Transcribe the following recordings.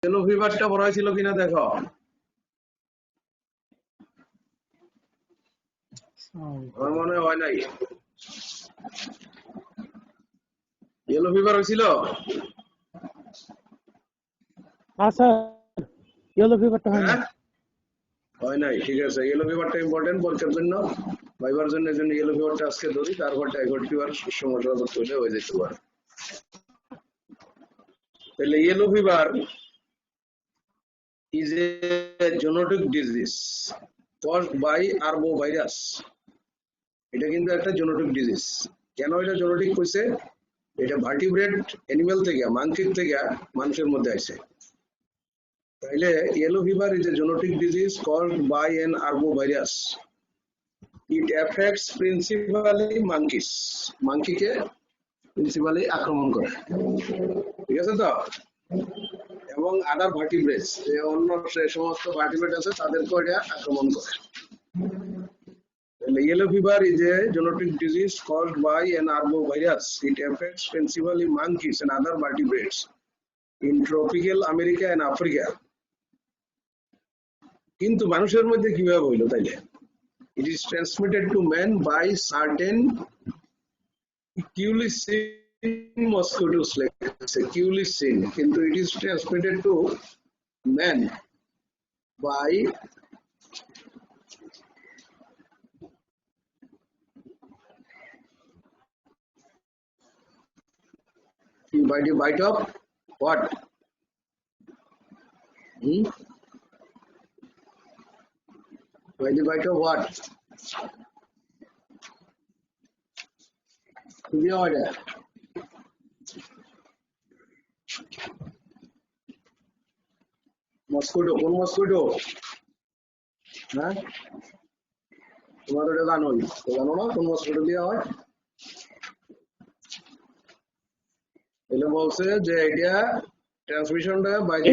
Yellow ফিভারটা বড় হয়েছিল কিনা দেখো। আমার মনে হয় নাই। ইয়েলো ফিভার হয়েছিল? আচ্ছা, ইয়েলো ফিভারটা হয় না। হয় নাই, ঠিক আছে। ইয়েলো ফিভারটা ইম্পর্টেন্ট পরীক্ষার জন্য, ভাইবার জন্য। এই জন্য ইয়েলো ফিভারটা আজকে ধরি, তারপর টাইফয়েড ফিভার সমস্যা করতে হয়ে যেতে পারে। তাহলে yellow fever is a zoonotic disease caused by arbovirus. এটা কিন্তু একটা জেনেটিক ডিজিজ। কেন এটা জেনেটিক কইছে? এটা ভার্টিব্রেট অ্যানিমাল থেকে, মাংকির থেকে মানুষের মধ্যে আসে। তাইলে yellow fever is a genetic disease caused by an arbovirus. It affects principally monkeys. মাংকিকে প্রিন্সিপালি আক্রমণ করে, ঠিক আছে তো? এবং আদার ভার্টিব্রেটস, অন্য সে সমস্ত ভার্টিব্রেট আছে তাদেরকেও এটা আক্রমণ করে। The yellow fever is a zoonotic disease caused by an arbovirus. It affects principally monkeys and other vertebrates in tropical America and Africa. কিন্তু মানুষের মধ্যে কিভাবে হইলো তাইলে? It is transmitted to man by certain culicin mosquitoes, like culicin. কিন্তু it is transmitted to man by the bite of what? By the bite of what? The order. Mosquito, কোন mosquito? হ্যাঁ, তোমার ওটা জানোই, জানো না কোন মস্কিটো দেওয়া হয়? এটা বলছে যে এটা ট্রান্সমিশনটা by the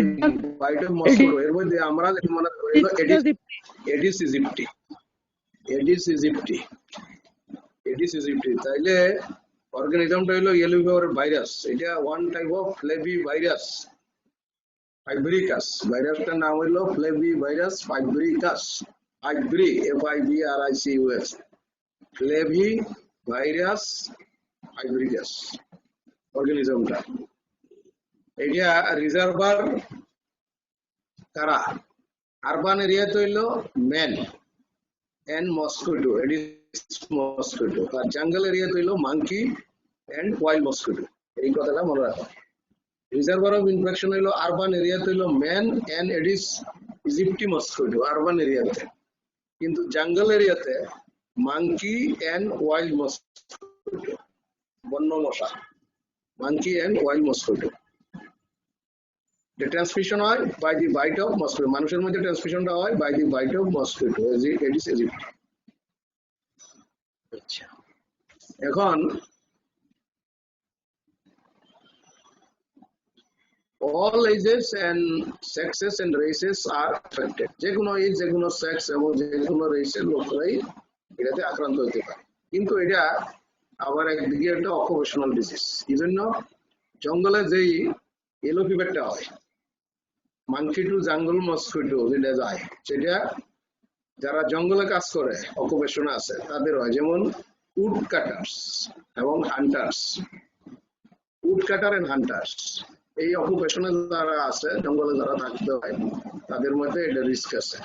bite of mosquito. এর মধ্যে আমরা মনে করি Aedes aegypti. Aedes aegypti, Aedes aegypti. তাইলে অর্গানিজমটা হলো ইয়েলো ফিভার ভাইরাস। এটা one type of flavi virus fibricus. ভাইরাসটার নাম হলো flavi virus fibricus. Fibri, FIBRICUS, flavi virus fibricus অর্গানিজমটা। এটা রিজার্ভার কারা? আরবান এরিয়াতে হইলো man and mosquito, Aedes mosquito. আর জঙ্গল এরিয়াতে হইলো মাংকি এন্ড ওয়াইল্ড মস্কিটো। এই কথাটা মনে রাখো। রিজার্ভার অফ ইনফেকশন হইলো আরবান এরিয়াতে হইলো man and Aedes aegypti mosquito, urban এরিয়াতে। কিন্তু জঙ্গল এরিয়াতে মাংকি এন্ড ওয়াইল্ড মস্কিটো, বন্য মশা, monkey and wild mosquito. The transmission হয় by the bite of mosquito. মানুষের মধ্যে ট্রান্সমিশনটা হয় by the bite of mosquito, Aedes aegypti। আচ্ছা, এখন all ages and sexes and races are affected. যে কোনো এজ, যে কোনো সেক্স এবং যে কোনো রেসের লোকরাই এটাতে আক্রান্ত হতে পারে। কিন্তু এটা আবার একদিকে একটা অকুপেশনাল ডিজিজ। এই জন্য জঙ্গলে যেই ইয়েলো ফিভারটা হয়, মাংকি টু জঙ্গল মস্কিটো যেটা যায়, সেটা যারা জঙ্গলে কাজ করে, অকুপেশনে আছে, তাদের হয়। যেমন উড কাটার্স এবং hunters. Wood cutter and hunters, এই অকুপেশনে যারা আছে, জঙ্গলে যারা থাকতে হয়, তাদের মধ্যে এটা রিস্ক আছে।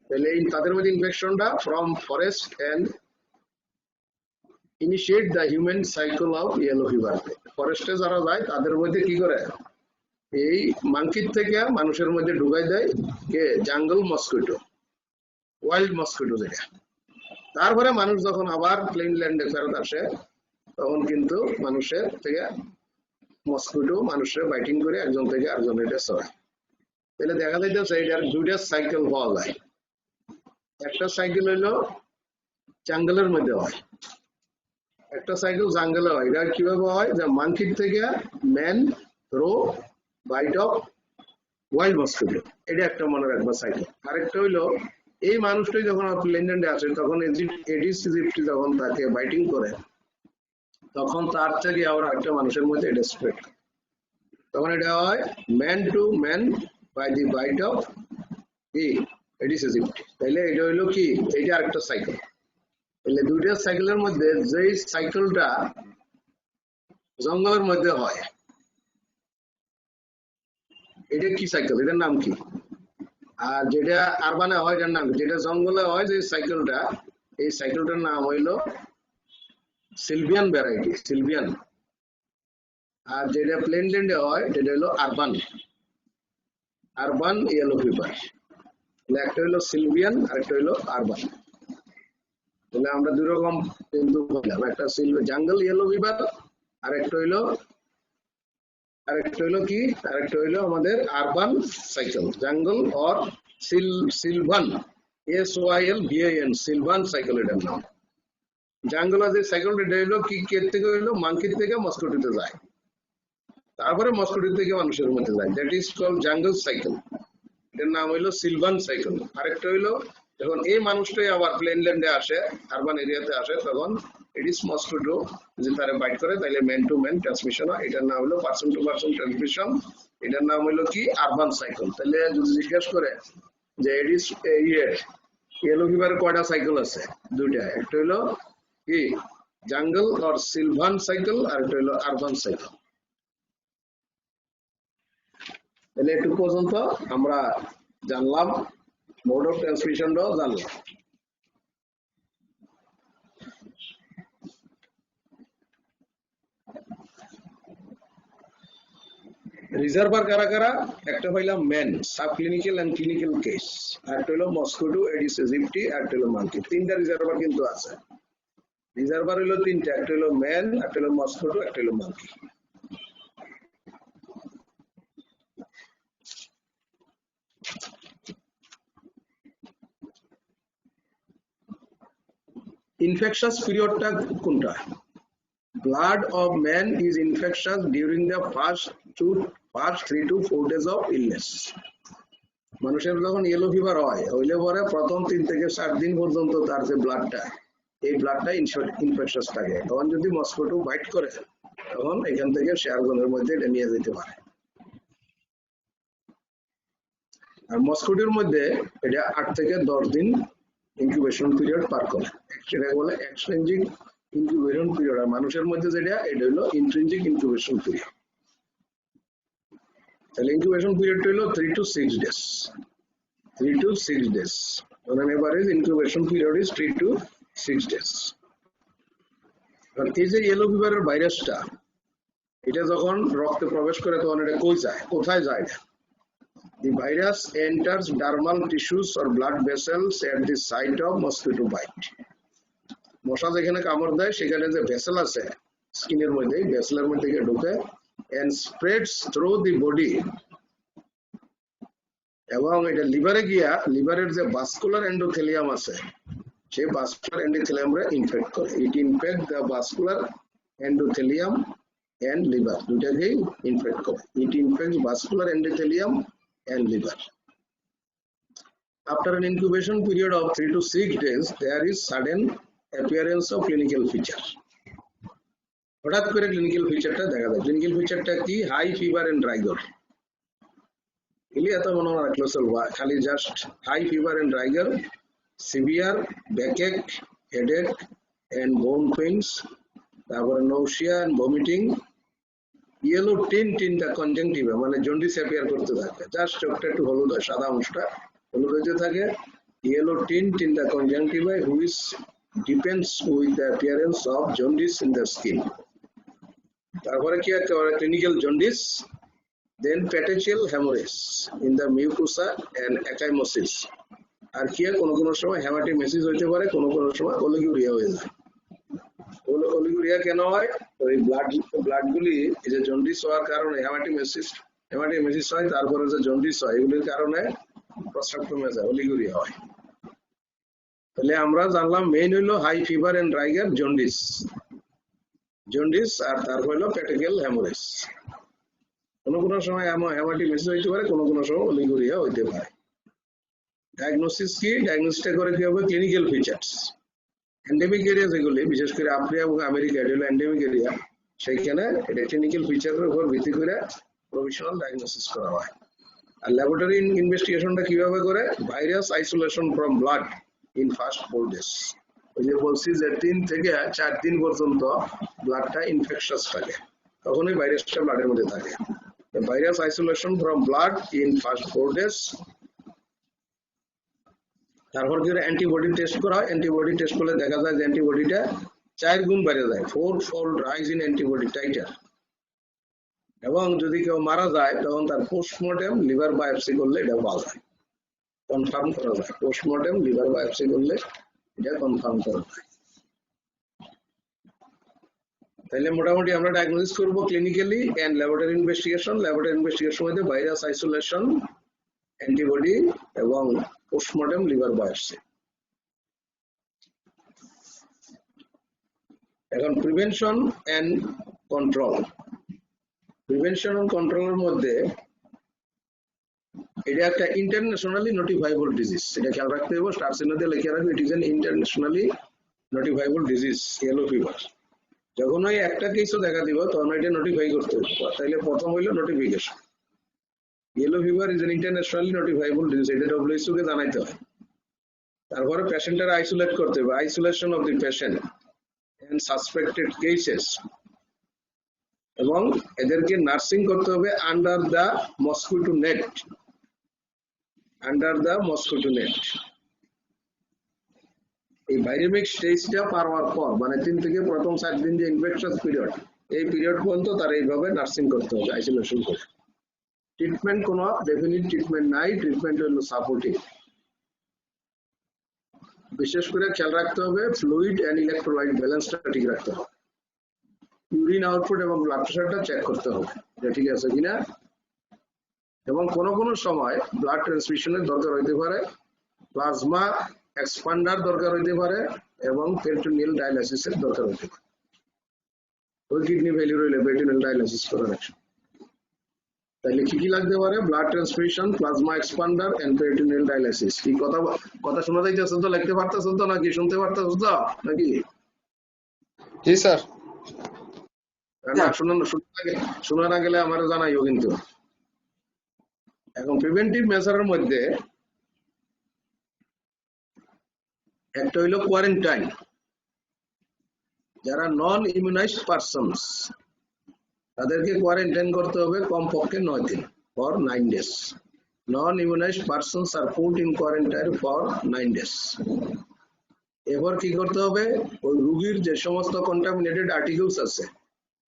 তাহলে তাদের মধ্যে ইনফেকশনটা from forest and initiate the human cycle of yellow fever. ফরেস্টে যারা যায় তাদের মধ্যে কি করে, এই মাংকির থেকে মানুষের মধ্যে ঢুকাই দেয় কে? জঙ্গল মস্কিটো, ওয়াইল্ড মস্কিটো যেটা। তারপরে মানুষ যখন আবার প্লেন ল্যান্ডে ফেরত আসে, তখন কিন্তু মানুষের থেকে মস্কিটো মানুষের বাইটিং করে একজন থেকে আরেকজন এটা ছড়ায়। তাহলে দেখা যাইতেছে এটার দুইটা সাইকেল পাওয়া যায়। একটা সাইকেল হইলো জঙ্গলের মধ্যে হয়, একটা সাইকেল জঙ্গলে হয়। এটা কিভাবে হয়? যে মাংকির থেকে man through bite of wild mosquito, এটা একটা মনে রাখবা সাইকেল। আরেকটা হইলো এই মানুষটাই যখন প্লেনল্যান্ডে আসে, তখন এডিস ইজিপ্টি যখন তাকে বাইটিং করে, তখন তার থেকে আবার একটা মানুষের মধ্যে এটা স্প্রেড। তখন এটা হয় man to man by the bite of Aedes aegypti. তাইলে এটা হইলো কি, এইটা আরেকটা সাইকেল। তাহলে দুইটা সাইকেলের মধ্যে যেই সাইকেলটা জঙ্গলের মধ্যে হয় এটা কি সাইকেল, এটার নাম কি? আর যেটা আরবানে হয় এটার নাম কি? যেটা জঙ্গলে হয় যে সাইকেলটা, এই সাইকেলটার নাম হইলো সিলভিয়ান ভ্যারাইটি, সিলভিয়ান। আর যেটা প্লেন ল্যান্ডে হয় সেটা হলো আরবান, আরবান ইয়েলো ফিভার। একটা হইলো সিলভিয়ান আর একটা হইলো আরবান। তাহলে আমরা দুই রকম কিন্তু বললাম, একটা জাঙ্গল ইয়েলো ফিভার আর একটা হইলো কি, আরেকটা হইলো আমাদের urban cycle, jungle or Sylvan, SYLVAN, Sylvan cycle এটার নাম। জাঙ্গলের যে সাইকেলটা এটা হইলো কি, কে থেকে হইলো মাংকির থেকে মস্কোটিতে যায়, তারপরে মস্কোটি থেকে মানুষের মধ্যে যায়, that is called jungle cycle. এটার নাম হইলো সিলভান সাইকেল। আরেকটা হইলো যখন এই মানুষটাই আবার প্লেনল্যান্ডে আসে, আরবান এরিয়াতে আসে, তখন এডিস মস্কিটো যে তারা বাইট করে, তাইলে ম্যান টু ম্যান ট্রান্সমিশন হয়। এটার নাম হলো পার্সন টু পার্সন ট্রান্সমিশন, এটার নাম হইলো কি, আরবান সাইকেল। তাহলে যদি জিজ্ঞেস করে যে এডিস ইয়েলো ফিভারের কয়টা সাইকেল আছে, দুইটা, একটা হইলো কি জাঙ্গল অর সিলভান সাইকেল, আর একটা হইলো আরবান সাইকেল। তাহলে একটু পর্যন্ত আমরা জানলাম, মোড অফ ট্রান্সমিশনটাও জানলাম। রিজার্ভার কারা কারা? একটা হইলাম man, sub clinical and clinical case, আর একটা হলো মস্কিটো, এডিস ইজিপ্টি, আর একটা হলো মাঙ্কি। তিনটা রিজার্ভার কিন্তু আছে। রিজার্ভার হলো তিনটা, একটা হলো ম্যান, একটা হলো মস্কিটো, একটা হলো মাঙ্কি। ইনফেকশাস পিরিয়ডটা কোনটা? Blood of man is infectious during the first 3 to 4 days of illness. মানুষের যখন ইয়েলো ফিভার হয়, হইলে পরে প্রথম 3 থেকে 7 দিন পর্যন্ত তার যে ব্লাডটা, এই ব্লাডটা ইনফেকশাস থাকে। তখন যদি মস্কিটো বাইট করে, তখন এখান থেকে শেয়ারগনের মধ্যে এটা নিয়ে যেতে পারে। আর মস্কিটোর মধ্যে এটা 8 থেকে 10 দিন ইনকিউবেশন পিরিয়ড পার করে, সেটা বলে এক্সট্রিনজিক ইনকিউবেশন পিরিয়ড। আর মানুষের মধ্যে যেটা, এটা হলো ইন্ট্রিনজিক ইনকিউবেশন পিরিয়ড। তাহলে ইনকিউবেশন পিরিয়ডটা হলো 3 to 6 days, 3 to 6 days। On an average incubation period is 3 to 6 days। আর এই যে ইয়েলো ফিভারের ভাইরাসটা, এটা যখন রক্তে প্রবেশ করে তখন এটা কই যায়, কোথায় যায়? The virus enters dermal tissues or blood vessels at the site of mosquito bite। মশা যেখানে কামড় দেয় সেখানে যে ভেসেল আছে স্কিনের মধ্যে, ভেসেলের মধ্যে গিয়ে ঢুকে and spreads through the body। এবং এটা লিভারে গিয়া, লিভারের যে ভাস্কুলার এন্ডোথেলিয়াম আছে, সেই ভাস্কুলার এন্ডোথেলিয়ামরে ইনফেক্ট করে। It infect the vascular endothelium and liver, দুটাকেই ইনফেক্ট করে। It infect vascular endothelium and liver. After an incubation period of 3 to 6 days, there is sudden appearance of clinical feature। হঠাৎ করে clinical ফিচারটা দেখা যায়। Clinical ফিচারটা কি? High fever and rigor. এলি এত মনে রাখলো চলবা, খালি just high fever and rigor, severe backache, headache and bone pains, তারপরে nausea and vomiting, yellow tinted conjunctiva, মানে জন্ডিস অ্যাপিয়ার করতে থাকে, জাস্ট চোখটা একটু হলুদ হয়, সাদা অংশটা হলুদ হইতে থাকে। Yellow tinted conjunctiva which depends with the appearance of jaundice in the skin. তারপরে কি একটা clinical jaundice, then petechial haemorrhage in the mucosa and ecchymosis. আর কি কোনো সময় হেমাটিমেসিস হইতে পারে, কোনো সময় অলিগুরিয়া হয়ে যায়। অলিগুরিয়া কেন হয়? ওই ব্লাড গুলি এই যে জন্ডিস হওয়ার কারণে হেমাটিমেসিস হয়, তারপরে যে জন্ডিস হয়, এগুলির কারণে প্রস্রাব কমে যায়, অলিগুরিয়া হয়। তাহলে আমরা জানলাম মেইন হইলো হাই ফিভার এন্ড রাইগার, জন্ডিস, আর তারপর হলো পেটেচিয়াল হ্যামোরেজ। কোনো সময় হেমাটিমেসিস হইতে পারে, কোনো সময় অলিগুরিয়া হইতে পারে। ডায়াগনোসিস কি? ডায়াগনোসিসটা করে কি হবে? Clinical features. এন্ডেমিক এরিয়া যেগুলি, বিশেষ করে আফ্রিকা এবং আমেরিকা, এটা হলো এন্ডেমিক এরিয়া, সেইখানে এটা ক্লিনিক্যাল ফিচারের উপর ভিত্তি করে প্রভিশনাল ডায়াগনোসিস করা হয়। আর ল্যাবরেটরি ইনভেস্টিগেশনটা কিভাবে করে? Virus isolation from blood in first 4 days। ওই যে বলছি যে 3 থেকে 4 দিন পর্যন্ত ব্লাডটা ইনফেকশাস থাকে, তখনই ভাইরাসটা ব্লাডের মধ্যে থাকে। Virus isolation from blood in first 4 days। তারপর কি অ্যান্টিবডি টেস্ট করা হয়। অ্যান্টিবডি টেস্ট করলে দেখা যায় যে অ্যান্টিবডিটা 4 গুণ বেড়ে যায়, 4-fold rise in antibody titre. এবং যদি কেউ মারা যায় তখন তার পোস্টমর্টেম লিভার বায়োপসি করলে এটা পাওয়া যায়, কনফার্ম করা যায়। পোস্টমর্টেম লিভার বায়োপসি করলে এটা কনফার্ম করা যায়। তাহলে মোটামুটি আমরা ডায়াগনোসিস করব clinically and laboratory investigation. Laboratory investigation মধ্যে ভাইরাস আইসোলেশন, অ্যান্টিবডি এবং পোস্টমর্টেম লিভার বায়োপসি। এখন prevention and control. Prevention and কন্ট্রোলের মধ্যে এটা একটা ইন্টারন্যাশনালি নোটিফাইবল ডিজিজ, এটা খেয়াল রাখতে হবে। স্টার চিহ্নে লিখে রাখবে it is an internationally notifiable disease, yellow fever. যখন ওই একটা কেসও দেখা দিব তখন এটা নোটিফাই করতে হবে। তাইলে প্রথম হইলো notification. Yellow fever is an internationally notifiable disease, এটা WHO কে জানাইতে হয়। তারপরে পেশেন্টের আইসোলেট করতে হবে, isolation of the patient and suspected cases, এবং এদেরকে নার্সিং করতে হবে under the mosquito net. Under the mosquito net. এই ভাইরামিক স্টেজটা পার হওয়ার পর, মানে 3 থেকে প্রথম 7 দিন যে ইনফেকশাস পিরিয়ড, এই পিরিয়ড পর্যন্ত তার এইভাবে নার্সিং করতে হবে, আইসোলেশন করে। ট্রিটমেন্ট কোনো ডেফিনিট ট্রিটমেন্ট নাই, ট্রিটমেন্ট হলো সাপোর্টিভ। বিশেষ করে খেয়াল রাখতে হবে ফ্লুইড এন্ড ইলেকট্রোলাইট ব্যালেন্সটা ঠিক রাখতে হবে। ইউরিন আউটপুট এবং ব্লাড প্রেশারটা চেক করতে হবে এটা ঠিক আছে কিনা। এবং কোনো সময় ব্লাড ট্রান্সফিউশনের দরকার হইতে পারে, প্লাজমা এক্সপান্ডার দরকার হইতে পারে, এবং পেরিটোনিয়াল ডায়ালাইসিসের দরকার হইতে পারে। ওই কিডনি ফেলিউর হইলে পেরিটোনিয়াল ডায়ালাইসিস করা রাখছে। তাহলে কি লাগতে পারে? Blood transfusion, plasma expander and peritoneal dialysis. কি কথা শোনা যাইতেছে তো? লিখতে পারতেছ তো নাকি শুনতে পারতেছ তো নাকি? জি স্যার। না শোনা না গেলে আমার জানাইও কিন্তু। এখন প্রিভেন্টিভ মেজারের মধ্যে একটা হইলো কোয়ারেন্টাইন। যারা নন ইমিউনাইজড পারসনস তাদেরকে কোয়ারেন্টাইন করতে হবে কমপক্ষে 9 দিন, for 9 days। Non immunised persons are put in quarantine for 9 days। এরপর কি করতে হবে? ওই রোগীর যে সমস্ত কন্টামিনেটেড আর্টিকেলস আছে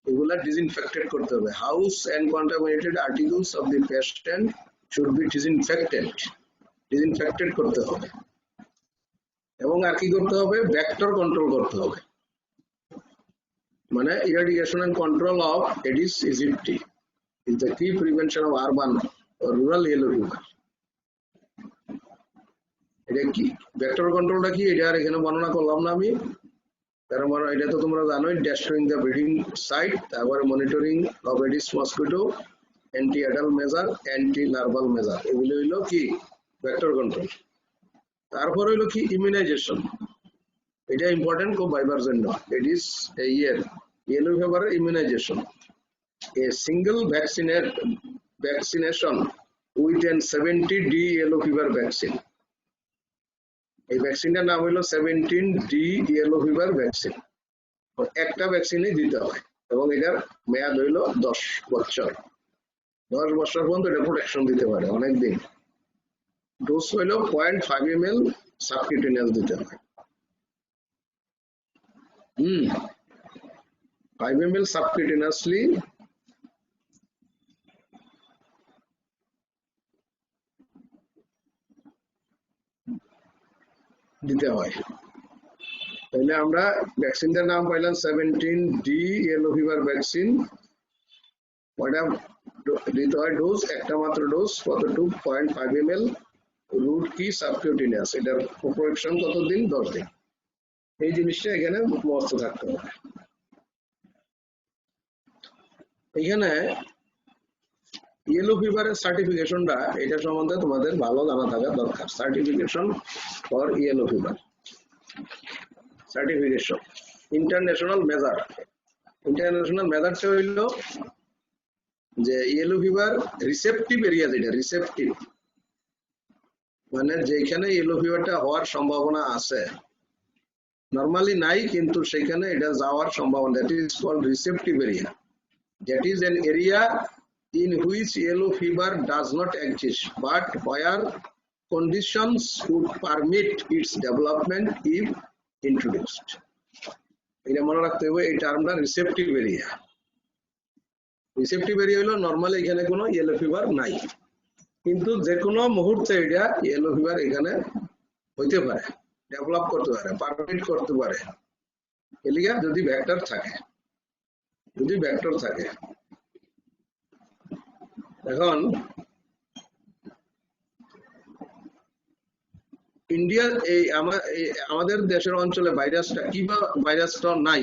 এগুলা ডিসইনফেক্টেড করতে হবে। House and contaminated articles of the patient should be disinfected করতে হবে। এবং আর কি করতে হবে? ভেক্টর কন্ট্রোল করতে হবে, মানে eradication and control of Aedes aegypti is the key prevention of urban or rural yellow fever। এটা কি ভেক্টর কন্ট্রোলটা কি এটা আর এখানে বর্ণনা করলাম না আমি, কারণ এটা তো তোমরা জানোই। ডেস্ট্রয়িং দ্য ব্রিডিং সাইট, তারপরে monitoring of Aedes mosquito, anti adult measure, anti larval measure, এগুলো হইলো কি ভেক্টর কন্ট্রোল। তারপর হইলো কি ইমিউনাইজেশন। এটা ইম্পর্টেন্ট খুব ভাইবার জন্য। এডিস ইয়েলো ফিভারের immunisation. A single vaccination with an 70D yellow fever vaccine। এই ভ্যাকসিনটার নাম হলো 17D yellow fever vaccine। একটা ভ্যাকসিনই দিতে হয় এবং এটার মেয়াদ হইলো 10 বছর। 10 বছর পর্যন্ত এটা প্রোটেকশন দিতে পারে অনেকদিন। ডোজ হইলো 0.5 ml সাবকিউটেনিয়াস দিতে হয়। 5 ml সাবকিউটেনিয়াসলি দিতে হয়। তাহলে আমরা ভ্যাকসিনটার নাম পাইলাম 17D ইয়েলো ফিভার ভ্যাকসিন। ওটা দিতে হয় ডোজ, একটা মাত্র ডোজ, কতটুক? 0.5 ml। রুট কি? সাবকিউটেনিয়াস। এটার প্রোটেকশন কতদিন? 10 দিন। এই জিনিসটা এখানে মস্ত থাকতে হবে। এখানে ইয়েলো ফিভারের সার্টিফিকেশনটা এটা সম্বন্ধে তোমাদের ভালো জানা থাকা দরকার। Certification for yellow fever, certification international measure. International মেজারটা হইল যে ইয়েলো ফিভার রিসেপটিভ এরিয়া, যেটা রিসেপটিভ মানে যেখানে ইয়েলো ফিভারটা হওয়ার সম্ভাবনা আছে, নরমালি নাই কিন্তু সেখানে এটা যাওয়ার সম্ভাবনা, that is called receptive area. That is an area in which yellow fever does not exist but where conditions would permit its development if introduced. এটা মনে রাখতে হবে, এই টার্মটা রিসেপটিভ এরিয়া। রিসেপটিভ এরিয়া হলো নরমালি এখানে কোনো ইয়েলো ফিভার নাই, কিন্তু যে কোনো মুহূর্তে এটা ইয়েলো ফিভার এখানে হইতে পারে, ডেভেলপ করতে পারে, পারমিট করতে পারে, এলিগা যদি ভেক্টর থাকে, যদি ভেক্টর থাকে। এখন ইন্ডিয়া এই আমাদের দেশের অঞ্চলে ভাইরাসটা কিভাবে, ভাইরাসটা নাই,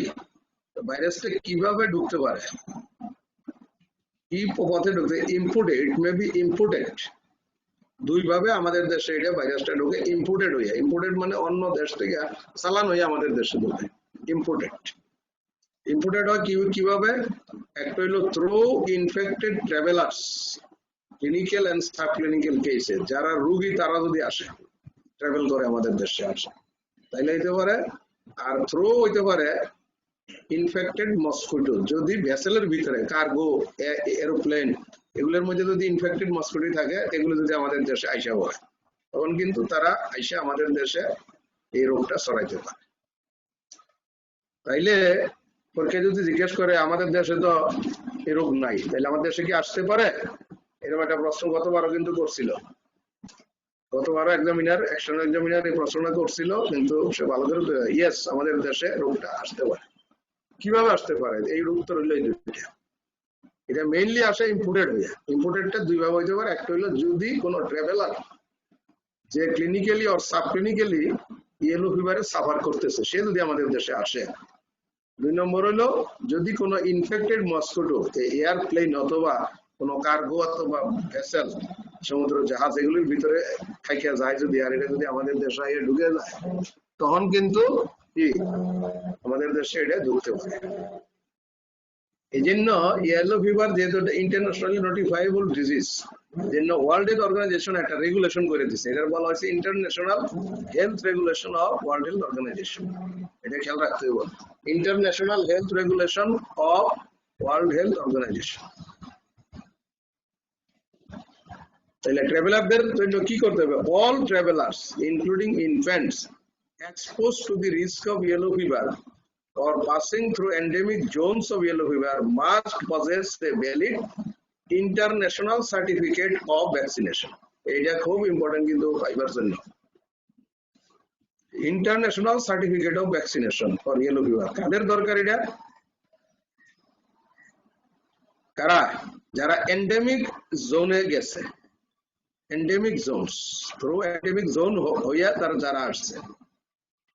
ভাইরাসটা কিভাবে ঢুকতে পারে, কি পথে ঢুকতে, imported, it may be imported. দুই ভাবে আমাদের দেশে এটা ভাইরাসটা ঢুকে, ইম্পোর্টেড হইয়া, ইম্পোর্টেড মানে অন্য দেশ থেকে চালান হইয়া আমাদের দেশে ঢুকে, ইম্পোর্টেড। ইম্পোর্টেড হয় কিভাবে, একটা হইলো through infected travellers, clinical and sub clinical কেসে যারা রোগী তারা যদি আসে, ট্রাভেল করে আমাদের দেশে আসে, তাইলে হইতে পারে। আর থ্রু হইতে পারে ইনফেক্টেড মস্কিটো, যদি ভেসেলের ভিতরে কার্গো, এরোপ্লেন, এগুলোর মধ্যে যদি ইনফেক্টেড মস্কিটো থাকে, এগুলো যদি আমাদের দেশে আইসা হয়, তখন কিন্তু তারা আইসা আমাদের দেশে এই রোগটা ছড়াইতে পারে। তাইলে পরীক্ষা যদি জিজ্ঞেস করে আমাদের দেশে তো এই রোগ নাই, তাহলে আমাদের দেশে কি আসতে পারে, এরকম একটা প্রশ্ন গতবারও কিন্তু করছিল, গতবারও এক্সটার্নাল এক্সামিনার এই প্রশ্নটা করছিল, কিন্তু সে ভালো করে ইয়েস আমাদের দেশে রোগটা আসতে পারে। কিভাবে আসতে পারে, এই রোগ তো রইল এই দুইটা, এটা মেইনলি আসে ইম্পোর্টেড হইয়া। ইম্পোর্টেডটা দুই ভাবে হইতে পারে, একটা হইলো যদি কোনো ট্রাভেলার যে clinically or sub clinically yellow ফিভারে সাফার করতেছে, সে যদি আমাদের দেশে আসে। দুই নম্বর হলো যদি কোনো ইনফেক্টেড মস্কিটো এয়ারপ্লেন অথবা কোনো কার্গো অথবা ভেসেল, সমুদ্র জাহাজ, এগুলির ভিতরে খাইয়া যায় যদি, আর এটা যদি আমাদের দেশে ঢুকে যায়, তখন কিন্তু কি আমাদের দেশে এটা ঢুকতে পারে। এই জন্য ইয়েলো ফিভার যেহেতু ইন্টারন্যাশনালি নোটিফাইবল ডিজিজ, জন্য ওয়ার্ল্ড হেলথ অর্গানাইজেশন একটা রেগুলেশন করে দিচ্ছে, এটার বলা হয়েছে International Health Regulation of World Health Organization. এটা খেয়াল রাখতে হবে, International Health Regulation of World Health Organization. তাহলে ট্রাভেলারদের জন্য কি করতে হবে, all travellers including infants exposed to the risk of yellow fever or passing through endemic zones of yellow fever must possess a valid international certificate of vaccination. এটা খুব important কিন্তু ফাইবার জন্য, international certificate of vaccination for yellow fever. কাদের দরকার এটা, কারা, যারা এন্ডেমিক জোনে গেছে, endemic zones, through endemic zone হইয়া তারা যারা আসছে,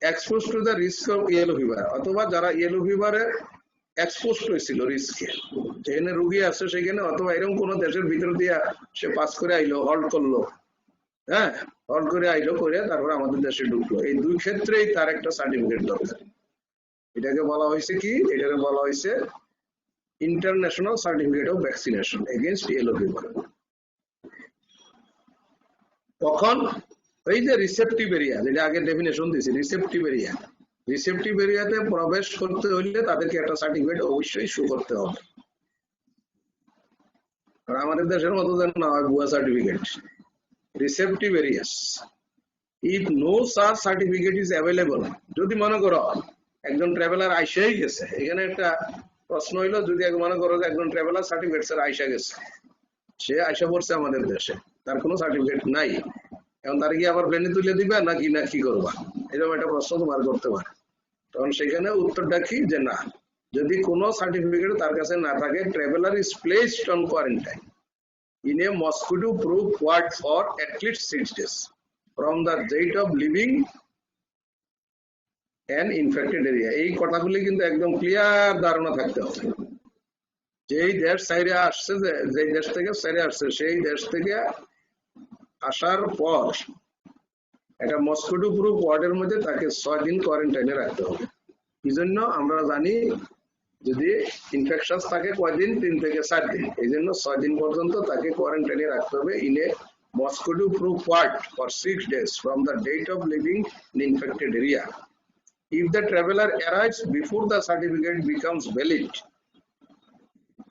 expose to the risk of yellow fever, অথবা যারা ইয়েলো ফিভারে এক্সপোজ হয়েছিল রিস্কে, যেখানে রুগী আছে সেখানে, অথবা এরকম কোন দেশের ভিতর দিয়ে সে পাস করে আইলো, হল্ট করলো, হ্যাঁ হল্ট করে আইলো, করে তারপর আমাদের দেশে ঢুকলো, এই দুই ক্ষেত্রেই তার একটা সার্টিফিকেট দরকার। এটাকে বলা হয়েছে কি, এটাকে বলা হয়েছে international certificate of vaccination against yellow fever. তখন এই যে রিসেপটিভ এরিয়া, যেটা আগে ডেফিনেশন দিয়েছি, রিসেপটিভ এরিয়া, রিসেপটিভ এরিয়াতে প্রবেশ করতে হইলে তাদেরকে একটা সার্টিফিকেট অবশ্যই শো করতে হবে। আর আমাদের দেশের মতো যেন না হয় ভুয়া certificate. Receptive areas, if no such certificate is available, যদি মনে করো একজন ট্রাভেলার আইসাই গেছে, এখানে একটা প্রশ্ন হইলো, যদি মনে করো যে একজন ট্রাভেলার সার্টিফিকেট স্যার আইসা গেছে, সে আইসা পড়ছে আমাদের দেশে, তার কোনো সার্টিফিকেট নাই, এখন তার কি আবার প্লেনে তুলে দিবে নাকি, না কি করবা, এরকম একটা প্রশ্ন তোমার করতে পারে। তখন সেখানে উত্তরটা কি, যে না, যদি কোনো সার্টিফিকেট তার কাছে না থাকে, traveller is placed on quarantine in a mosquito proof ward for at least 6 days from the date of leaving an infected area. এই কথাগুলি কিন্তু একদম ক্লিয়ার ধারণা থাকতে হবে, যেই দেশ সাইরে আসছে, যেই দেশ থেকে সাইরে আসছে, সেই দেশ থেকে আসার পর একটা মস্কিটো প্রুফ ওয়ার্ডের মধ্যে তাকে 6 দিন কোয়ারেন্টাইনে রাখতে হবে। এই জন্য আমরা জানি যদি ইনফেকশন থাকে কয়দিন 3 থেকে 4 দিন, এই জন্য 6 দিন পর্যন্ত তাকে কোয়ারেন্টাইনে রাখতে হবে in a mosquito proof ward for 6 days from the date of leaving an infected area. If the traveler arrives before the certificate becomes valid,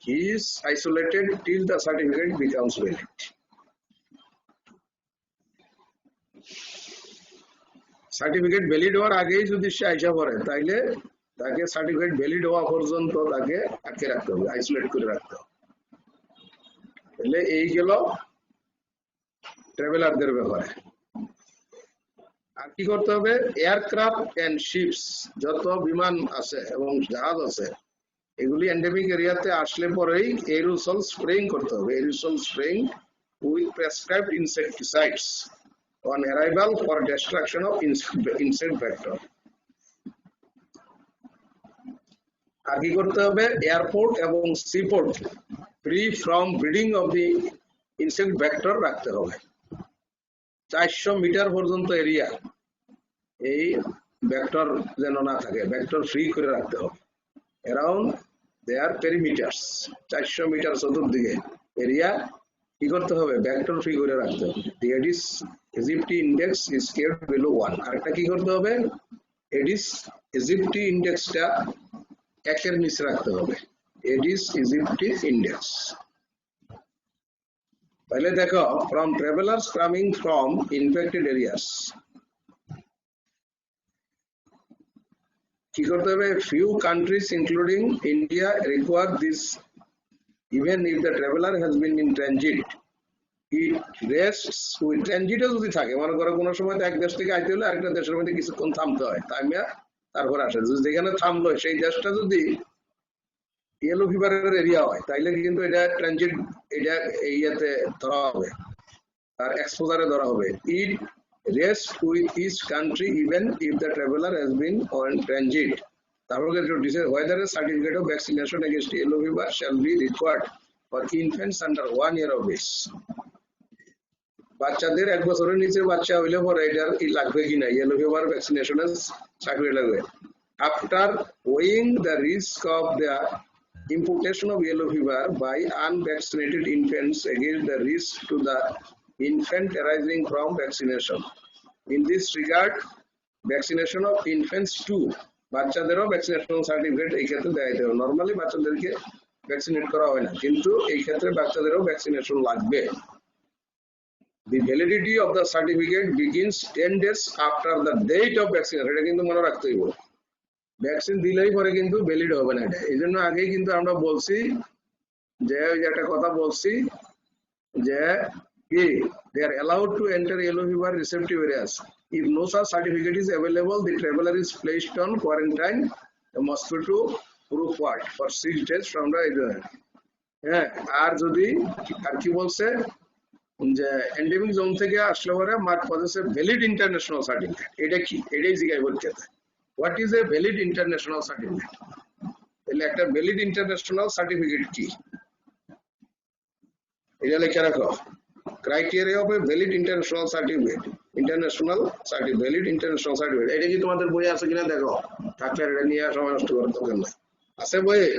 he is isolated till the certificate becomes valid. Certificate valid হওয়ার আগেই যদি সে আইসা পড়ে তাইলে তাকে certificate valid হওয়া পর্যন্ত তাকে আটকে রাখতে হবে, আইসোলেট করে রাখতে হবে। তাহলে এই গেল ট্রাভেলারদের ব্যাপারে। আর কি করতে হবে, এয়ারক্রাফট এন্ড শিপস, যত বিমান আছে এবং জাহাজ আছে এগুলি এন্ডেমিক এরিয়াতে আসলে পরেই এরোসল স্প্রেইং করতে হবে, aerosol spraying with prescribed insecticides on arrival for destruction of insect vector. আর কি করতে হবে, এয়ারপোর্ট এবং seaport free from breeding of the insect vector রাখতে হবে। 400 মিটার পর্যন্ত এরিয়া এই ভেক্টর যেন না থাকে, ভেক্টর ফ্রি করে রাখতে হবে অ্যারাউন্ড দেয়ার পেরিমিটার্স। 400 মিটার চতুর্দিকে এরিয়া কি করতে হবে, ভেক্টর ফ্রি করে রাখতে হবে। The Aedes aegypti index is kept below 1। আরেকটা কি করতে হবে, এডিস ইজিপ্টি ইন্ডেক্সটা 1 এর নিচে রাখতে হবে, এডিস ইজিপ্টি ইন্ডেক্স। তাহলে দেখো, from travellers coming from infected areas কি করতে হবে, few countries including India require this even if the traveler has been in transit. It rests with transit যদি থাকে, মনে করো কোনো সময় এক দেশ থেকে আইতে হলে আরেকটা দেশের মধ্যে কিছুক্ষণ থামতে হয়, থামিয়া তারপর আসে, যেখানে থামলো সেই দেশটা যদি ইয়েলো ফিভারের এরিয়া হয় তাইলে কিন্তু এটা ট্রানজিট, এটা ইয়াতে ধরা হবে, তার এক্সপোজারে ধরা হবে। It rest with each country even if the traveller has been on transit. তারপর whether a certificate of vaccination against yellow fever shall be required for infants under 1 year of age. বাচ্চাদের 1 বছরের নিচে বাচ্চা হইলে পরে এটার লাগবে কিনা ইয়েলো ফিভার ভ্যাকসিনেশনের সার্টিফিকেট লাগবে। After weighing the risk of the importation of yellow fever by unvaccinated infants against the risk to the infant arising from vaccination. In this regard, vaccination of infants too, বাচ্চাদেরও vaccination certificate এই ক্ষেত্রে দেওয়া যেতে হবে। Normally বাচ্চাদেরকে vaccinate করা হয় না, কিন্তু এই ক্ষেত্রে বাচ্চাদেরও ভ্যাকসিনেশন লাগবে। The validity of the certificate begins 10 days after the date of vaccination. এটা কিন্তু মনে রাখতে হইব, ভ্যাকসিন দিলেই পরে কিন্তু ভ্যালিড হবে না এটা। এই জন্য আগেই কিন্তু আমরা বলছি যে ওই একটা কথা বলছি যে কি, they are allowed to enter yellow fever receptive areas. If no such certificate is available, the traveler is placed on quarantine, a mosquito proof ward for 6 days from the হ্যাঁ। আর যদি আর কি বলছে যে এন্ডেমিক জোন থেকে আসলে পরে mark পজেসে valid international certificate, এটা কি, এটাই জিজ্ঞাসা পরীক্ষাতে, what is a valid international certificate. তাহলে একটা ভ্যালিড ইন্টারন্যাশনাল সার্টিফিকেট কি, এটা লেখা রাখো। Criteria of a valid international certificate, valid international certificate, এটা কি তোমাদের বইয়ে আছে কিনা দেখো, থাকলে এটা নিয়ে সময় নষ্ট করার দরকার নাই, আছে বইয়ে।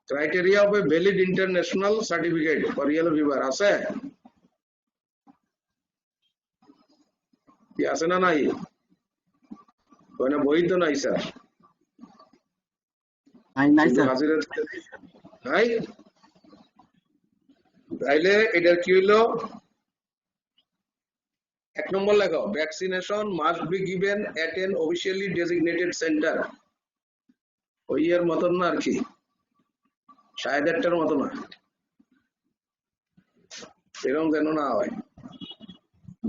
Criteria of a valid international certificate for yellow fever আছে কি, আছে না নাই, বই তো নাই স্যার, নাই। তাইলে এটার কি হইলো, 1 নম্বর লেখো, vaccination must be given at N officially designated centre. ওই এর মতন না আর কি, 1.5টার মতো না, এরকম যেন না হয়।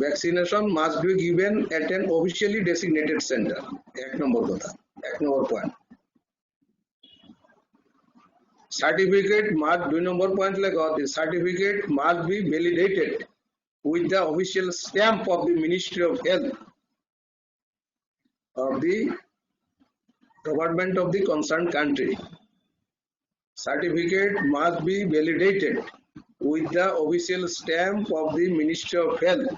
Vaccination must be given at N officially designated centre, 1 নম্বর কথা, 1 নম্বর পয়েন্ট। সার্টিফিকেট মাস্ট, 2 নম্বর পয়েন্ট লেখো, the certificate must be validated with the official stamp of the Ministry of Health of the government of the concerned country. Certificate must be validated with the official stamp of the Ministry of Health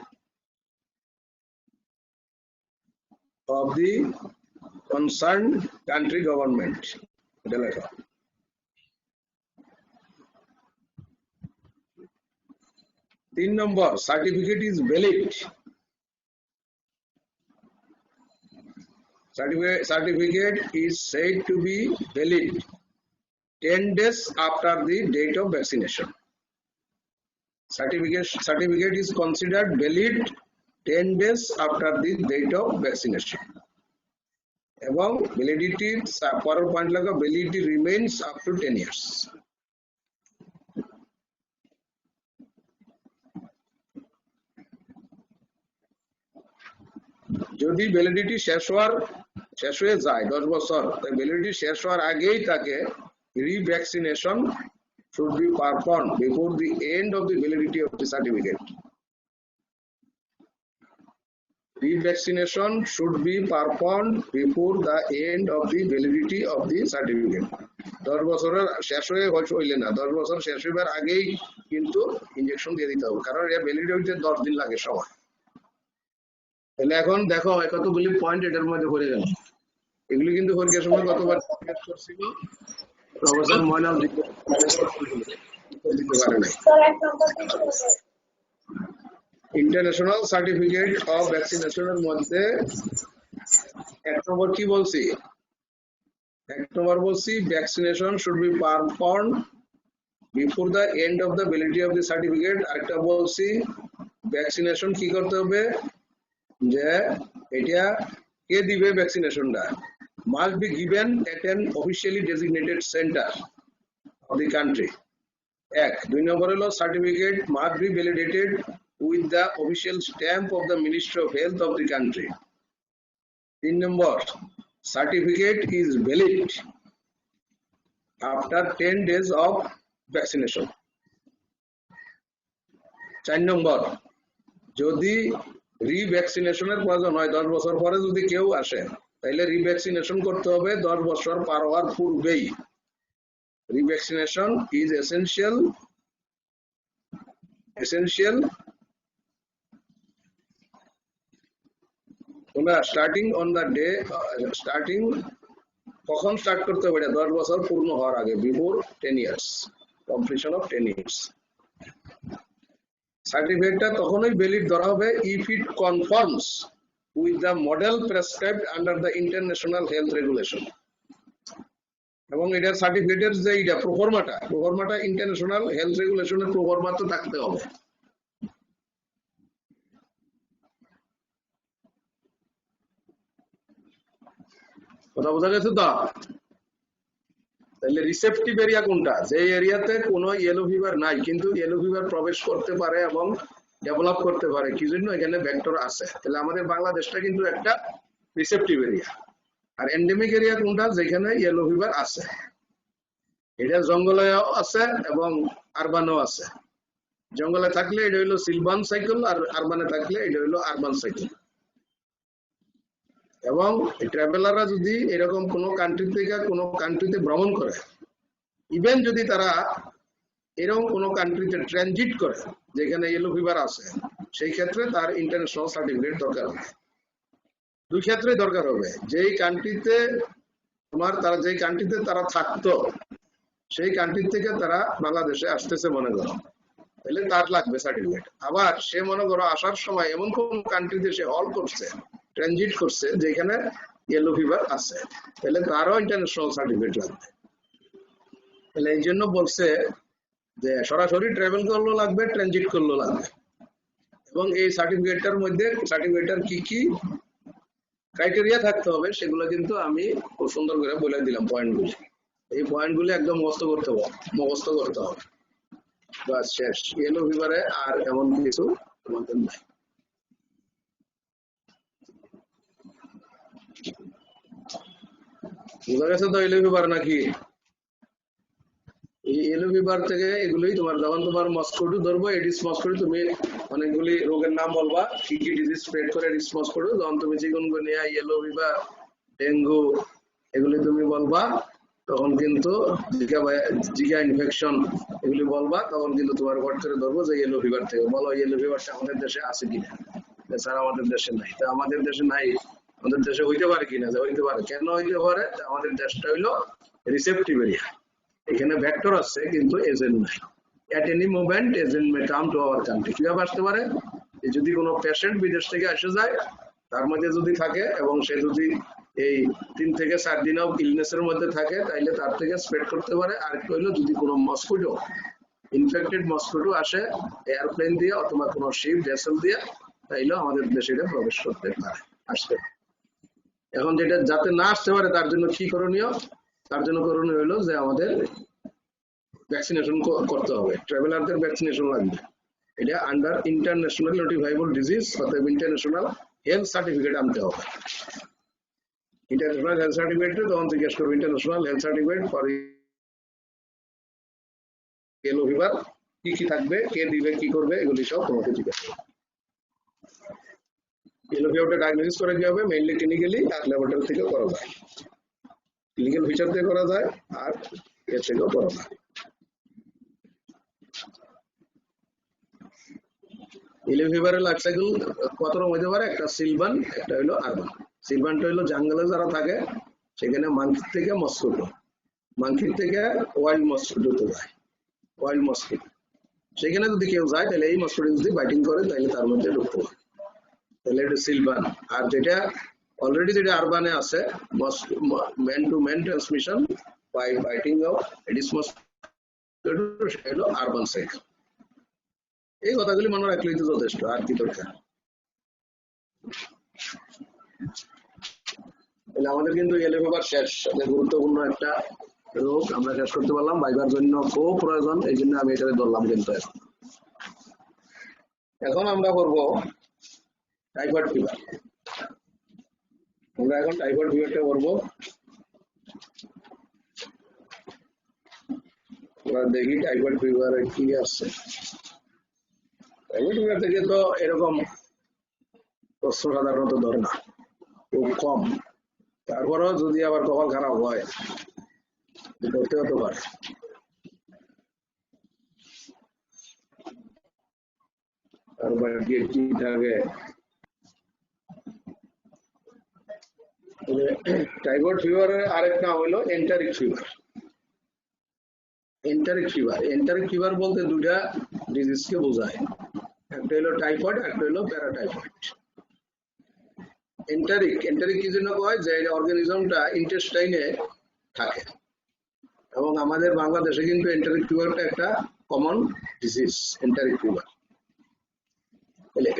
of the concerned country government. এটা লেখা। 3 number, certificate is valid. Certificate is said to be valid 10 days after the date of vaccination. Certificate is considered valid 10 days after the date of vaccination. এবং validity পরের point লাগা validity remains up to 10 years. যদি validity শেষ হয়ে যায় 10 বছর, তাই validity শেষ হওয়ার আগেই তাকে রিভ্যাকসিনেশন should be performed before the end of the validity of the certificate. Revaccination should be performed before the end of the validity of the certificate. 10 বছরের শেষ হইলে না, 10 বছর শেষ হইবার আগেই কিন্তু ইনজেকশন দিয়ে দিতে হবে, কারণ এর ভ্যালিডিটি হইতে 10 দিন লাগে সময়। তাহলে এখন দেখো কতগুলি পয়েন্ট এটার মধ্যে পড়ে গেল। এগুলি কিন্তু পরীক্ষার সময় কতবার জিজ্ঞেস করছিল প্রফেসর ময়নাল দিতে পারে নাই। ইন্টারন্যাশনাল সার্টিফিকেট অফ ভ্যাকসিনেশনের মধ্যে 1 নম্বর কি বলছি? 1 নম্বর বলছি vaccination should be performed before the end of the validity of the certificate. আরেকটা বলছি ভ্যাকসিনেশন কি করতে হবে, যে এটা কে দিবে ভ্যাকসিনেশনটা, must be given at an officially designated center of the country. 1 2 নম্বর হলো certificate must be validated with the official stamp of the Ministry of Health of the country. 3 number, certificate is valid after 10 days of vaccination. 4 number, যদি রিভ্যাকসিনেশনের প্রয়োজন হয় 10 বছর পরে যদি কেউ আসে, তাহলে রিভ্যাকসিনেশন করতে হবে 10 বছর পার হওয়ার পূর্বেই। রিভ্যাকসিনেশন ইজ এসেনশিয়াল তোমরা starting on the day, starting কখন স্টার্ট করতে হবে, 10 বছর পূর্ণ হওয়ার আগে, before 10 years, completion of 10 years. সার্টিফিকেটটা তখনই ভ্যালিড ধরা হবে if it confirms with the model prescribed under the international Health regulation. এবং এটার সার্টিফিকেটের যে এটা প্রোফর্মাটা ইন্টারন্যাশনাল হেলথ রেগুলেশনের প্রোফর্মা তো থাকতে হবে। কথা বোঝা গেছে তো? তাহলে রিসেপটিভ এরিয়া কোনটা, যে এরিয়াতে কোনো ইয়েলো ফিভার নাই কিন্তু ইয়েলো ফিভার প্রবেশ করতে পারে এবং ডেভেলপ করতে পারে, কি জন্য এখানে ভেক্টর আছে। তাহলে আমাদের বাংলাদেশটা কিন্তু একটা রিসেপটিভ এরিয়া। আর এন্ডেমিক এরিয়া কোনটা, যেখানে ইয়েলো ফিভার আছে, এটা জঙ্গলেও আছে এবং আরবানও আছে। জঙ্গলে থাকলে এটা হইলো সিলভান সাইকেল, আর আরবানে থাকলে এটা হইলো আরবান সাইকেল। এবং ট্রাভেলাররা যদি এরকম কোনো কান্ট্রি থেকে কোনো কান্ট্রিতে ভ্রমণ করে, ইভেন যদি তারা এরকম কোনো কান্ট্রিতে ট্রানজিট করে যেখানে ইয়েলো ফিভার আছে, সেই ক্ষেত্রে তার ইন্টারন্যাশনাল সার্টিফিকেট দরকার হবে। 2 ক্ষেত্রে দরকার হবে। যেই কান্ট্রিতে তারা যেই কান্ট্রিতে তারা থাকতো, সেই কান্ট্রি থেকে তারা বাংলাদেশে আসতেছে মনে করো, তাহলে তার লাগবে সার্টিফিকেট। আবার সে মনে করো আসার সময় এমন কোন কান্ট্রিতে সে হল করছে, ট্রানজিট করছে যেখানে ইয়েলো ফিভার আছে, তাহলে তারও ইন্টারন্যাশনাল সার্টিফিকেট লাগবে। তাহলে এই জন্য বলছে যে সরাসরি ট্রাভেল করলেও লাগবে, ট্রানজিট করলেও লাগবে। এবং এই সার্টিফিকেটটার মধ্যে সার্টিফিকেটটার কি কি ক্রাইটেরিয়া থাকতে হবে সেগুলো কিন্তু আমি খুব সুন্দর করে বলে দিলাম পয়েন্টগুলি। এই পয়েন্টগুলি একদম মুখস্থ করতে হবে। বাস শেষ। ইয়েলো ফিভারে আর এমন কিছু আমাদের নাই। বুঝা গেছে তো ইয়েলো ফিভার নাকি? এই ইয়েলো ফিভার থেকে এগুলোই তোমার, যখন তোমার মস্কিটো ধরবো, এডিস মস্কিটো, তুমি অনেকগুলি রোগের নাম বলবা, কি কি ডিজিজ স্প্রেড করে এডিস মস্কিটো। যখন তুমি চিকুনগুনিয়া, ইয়েলো ফিভার, ডেঙ্গু এগুলি তুমি বলবা, তখন কিন্তু জিকা ইনফেকশন এগুলি বলবা, তখন কিন্তু তোমার ঘর থেকে ধরবো যে ইয়েলো ফিভার থেকে। বলো ইয়েলো ফিভারটা আমাদের দেশে আছে কিনা? স্যার আমাদের দেশে নাই। তা আমাদের দেশে নাই, আমাদের দেশে হইতে পারে কিনা, যে হইতে পারে। কেন হইতে পারে? আমাদের দেশটা হইলো রিসেপটিভ এরিয়া, এখানে ভেক্টর আছে কিন্তু এজেন্ট নাই। At any moment agent may come to our country. কিভাবে আসতে পারে? যদি কোনো পেশেন্ট বিদেশ থেকে আসে যায়, তার মধ্যে যদি থাকে এবং সে যদি এই 3 থেকে 4 দিনও ইলনেসের মধ্যে থাকে, তাইলে তার থেকে স্প্রেড করতে পারে। আর একটা হইলো যদি কোনো মসকিটো, ইনফেক্টেড মসকিটো আসে এয়ারপ্লেন দিয়ে অথবা কোনো শিপ ভেসেল দিয়ে, তাইলেও আমাদের দেশে এটা প্রবেশ করতে পারে, আসতে পারে। এখন যেটা যাতে না আসতে পারে তার জন্য কি করণীয়? তার জন্য করণীয় হলো যে আমাদের ভ্যাকসিনেশন করতে হবে, ট্রাভেলারদের ভ্যাকসিনেশন লাগবে। এটা আন্ডার ইন্টারন্যাশনাল নোটিফাইবল ডিজিজ, অর্থাৎ ইন্টারন্যাশনাল হেলথ সার্টিফিকেট আনতে হবে। ইন্টারন্যাশনাল হেলথ সার্টিফিকেট তখন জিজ্ঞেস করবে international health certificate for yellow fever, কি কি থাকবে, কে দিবে, কি করবে, এগুলি সব তোমাকে জিজ্ঞেস করবে। ইয়েলো ফিভারটা ডায়াগনোসিস করে কি হবে? মেইনলি ক্লিনিক্যালি আর ল্যাবরেটরি থেকে করা যায়, ক্লিনিক্যাল ফিচার দিয়ে করা যায় আর এর থেকেও করা যায়। ইয়েলো ফিভারের লাইফ সাইকেল কত রকম হতে পারে? একটা সিলভান, একটা হইলো আরবান। সিলভানটা হইলো জাঙ্গলে যারা থাকে সেখানে মাংকির থেকে মস্কিটো, মাংকির থেকে ওয়াইল্ড মস্কিটোতে যায়, ওয়াইল্ড মস্কিটো। সেখানে যদি কেউ যায় তাহলে এই মস্কিটো যদি বাইটিং করে তাহলে তার মধ্যে ঢুকতে পারে, তাহলে এটা সিলভান। আর যেটা অলরেডি যেটা আরবানে আছে, man to man transmission by biting of Aedes mosquito, সেটা হলো আরবান সাইকেল। এই কথাগুলি মনে রাখলেই তো যথেষ্ট, আর কি দরকার। আমাদের কিন্তু ইয়েলো ফিভার শেষ, গুরুত্বপূর্ণ একটা রোগ আমরা শেষ করতে পারলাম, ভাইবার জন্য খুব প্রয়োজন, এই জন্য আমি এটাকে ধরলাম। কিন্তু এখন আমরা করবো টাইফয়েড ফিভার। আমরা এখন টাইফয়েড ফিভারটা করবো। আমরা দেখি টাইফয়েড ফিভারে কি আছে। টাইফয়েড ফিভার থেকে তো এরকম প্রশ্ন সাধারণত ধরে না, খুব কম। তারপরেও যদি আবার কপাল খারাপ হয় করতে হতে পারে। তারপরে কি থাকে, টাইফয়েড ফিভারের আরেক নাম হলো enteric fever. Enteric fever, enteric fever বলতে দুটা ডিজিজকে বোঝায়, একটা হলো টাইফয়েড, একটা হলো প্যারাটাইফয়েড। এন্টারিক, এন্টারিক কি জন্য কয়? যে অর্গানিজমটা ইন্টেস্টাইনে থাকে, এবং আমাদের বাংলাদেশে কিন্তু এন্টারিক ফিভারটা একটা কমন ডিজিজ। এন্টারিক ফিভার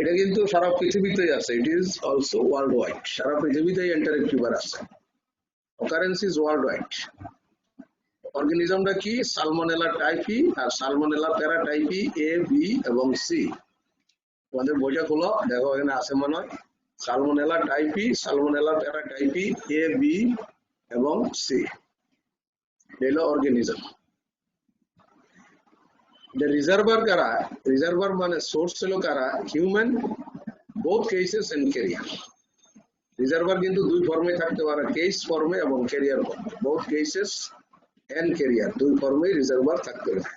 এটা কিন্তু সারা পৃথিবীতেই আছে, it is also world wide. সারা পৃথিবীতেই এন্টারিক ফিভার আছে, অকারেন্স ইজ ওয়ার্ল্ড ওয়াইড। অর্গানিজমটা কি? সালমোনেলা টাইফি আর সালমোনেলা প্যারাটাইফি এ, বি এবং সি। তোমাদের বইটা খোলো, দেখো এখানে আছে মনে হয় Salmonella typhi, Salmonella paratyphi A, B এবং সি, এগুলো অর্গানিজম। রিজার্ভার কারা? রিজার্ভার মানে সোর্স হলো কারা? Human, both cases and carrier. Reservoir কিন্তু দুই ফর্মে থাকতে পারে, কেস ফর্মে এবং ক্যারিয়ার ফর্মে। বোথ কেসেস এন্ড ক্যারিয়ার দুই ফর্মে রিজার্ভার থাকতে পারে।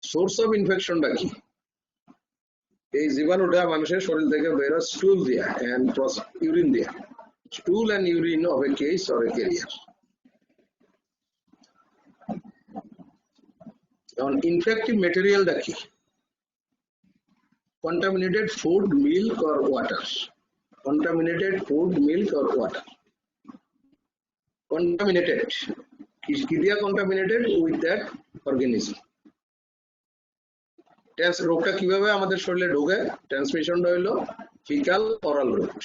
সোর্স অফ ইনফেকশনটা কি? এই জীবাণুটা মানুষের শরীর থেকে বেরো স্টুল দিয়া এন্ড ইউরিন দিয়া, stool and urine of a case or a carrier. এখন ইনফেক্টিভ ম্যাটেরিয়ালটা কি? contaminated food, milk or water. Contaminated food, milk or water. Contaminated. কি দিয়া contaminated? With that organism. রোগটা কিভাবে আমাদের শরীরে ঢোকে? ট্রান্সমিশনটা হইলো ফিকাল অরাল রুট।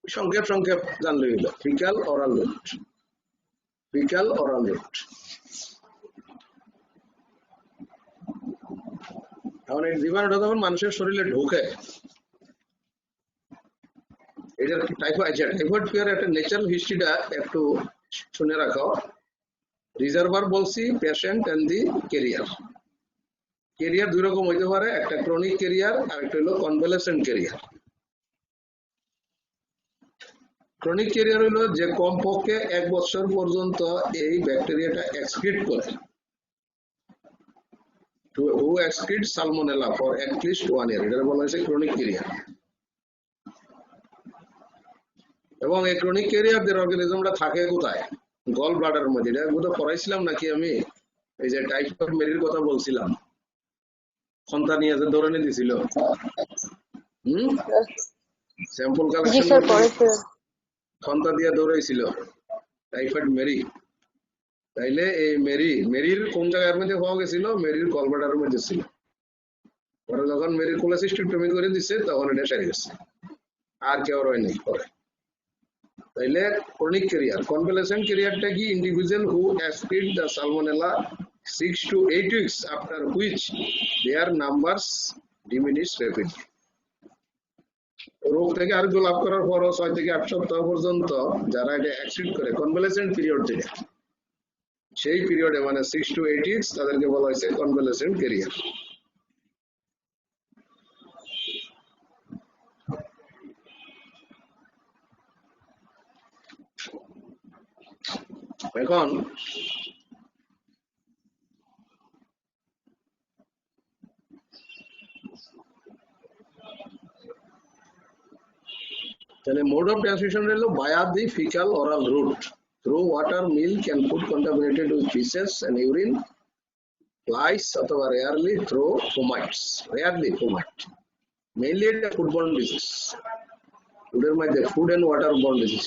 সংক্ষেপ সংক্ষেপ জানলে হইলো faecal oral route. Faecal oral route. এখন এই জীবাণুটা যখন মানুষের শরীরে ঢোকে, এটার টাইফয়েড, টাইফয়েড ফিভার একটা ন্যাচারাল হিস্ট্রিটা একটু শুনে রাখো। রিজার্ভার বলছি patient and the carrier. Carrier দুই রকম হইতে পারে, একটা ক্রনিক ক্যারিয়ার আর একটা হলো কনভালেসেন্ট ক্যারিয়ার। ক্রনিক ক্যারিয়ার হলো যে কমপক্ষে 1 বছর পর্যন্ত এই ব্যাকটেরিয়াটা এক্সক্রিট করে। who excretes salmonella for at least 1 year, এটা বলা হয়েছে ক্রনিক ক্যারিয়ার। এবং এই ক্রনিক ক্যারিয়ারদের অর্গানিজমটা থাকে কোথায়? গল ব্লাডারের মধ্যে। এটা বোধহয় পড়াইছিলাম নাকি আমি? এই যে টাইফয়েড মেরির কথা বলছিলাম, খন্তা নিয়ে যে দৌড়ানি দিছিল, স্যাম্পল কালেকশন খন্তা দিয়ে দৌড়াইছিল টাইফয়েড মেরি। তাইলে এই মেরির কোন জায়গার মধ্যে পাওয়া গেছিল? মেরির গল ব্লাডারের মধ্যে ছিল। পরে যখন মেরির কোলেসিস্টেক্টমি করে দিচ্ছে তখন এটা সেরে গেছে, আর কেউ রয়নি পরে। তাইলে ক্রনিক ক্যারিয়ার, কনভালেসেন্ট ক্যারিয়ারটা কি? Individual who expel the Salmonella 6 to 8 weeks after which their numbers diminish rapidly. রোগ থেকে আরোগ্য লাভ করার পর 6 থেকে 8 সপ্তাহ পর্যন্ত যারা এটা এক্সিড করে কনভালেসেন্ট পিরিয়ড থেকে, সেই পিরিয়ডে মানে 6 to 8 weeks তাদেরকে বলা হয়েছে কনভালেসেন্ট ক্যারিয়ার। এখন তাহলে মোড অফ ট্রান্সমিশন হলো via the faecal oral route, through water, milk and food contaminated with faeces and urine, flies অথবা rarely through fomites. Rarely fomite, mainly এটা ফুডবর্ন ডিজিজ। ফুডের মধ্যে food and water borne disease.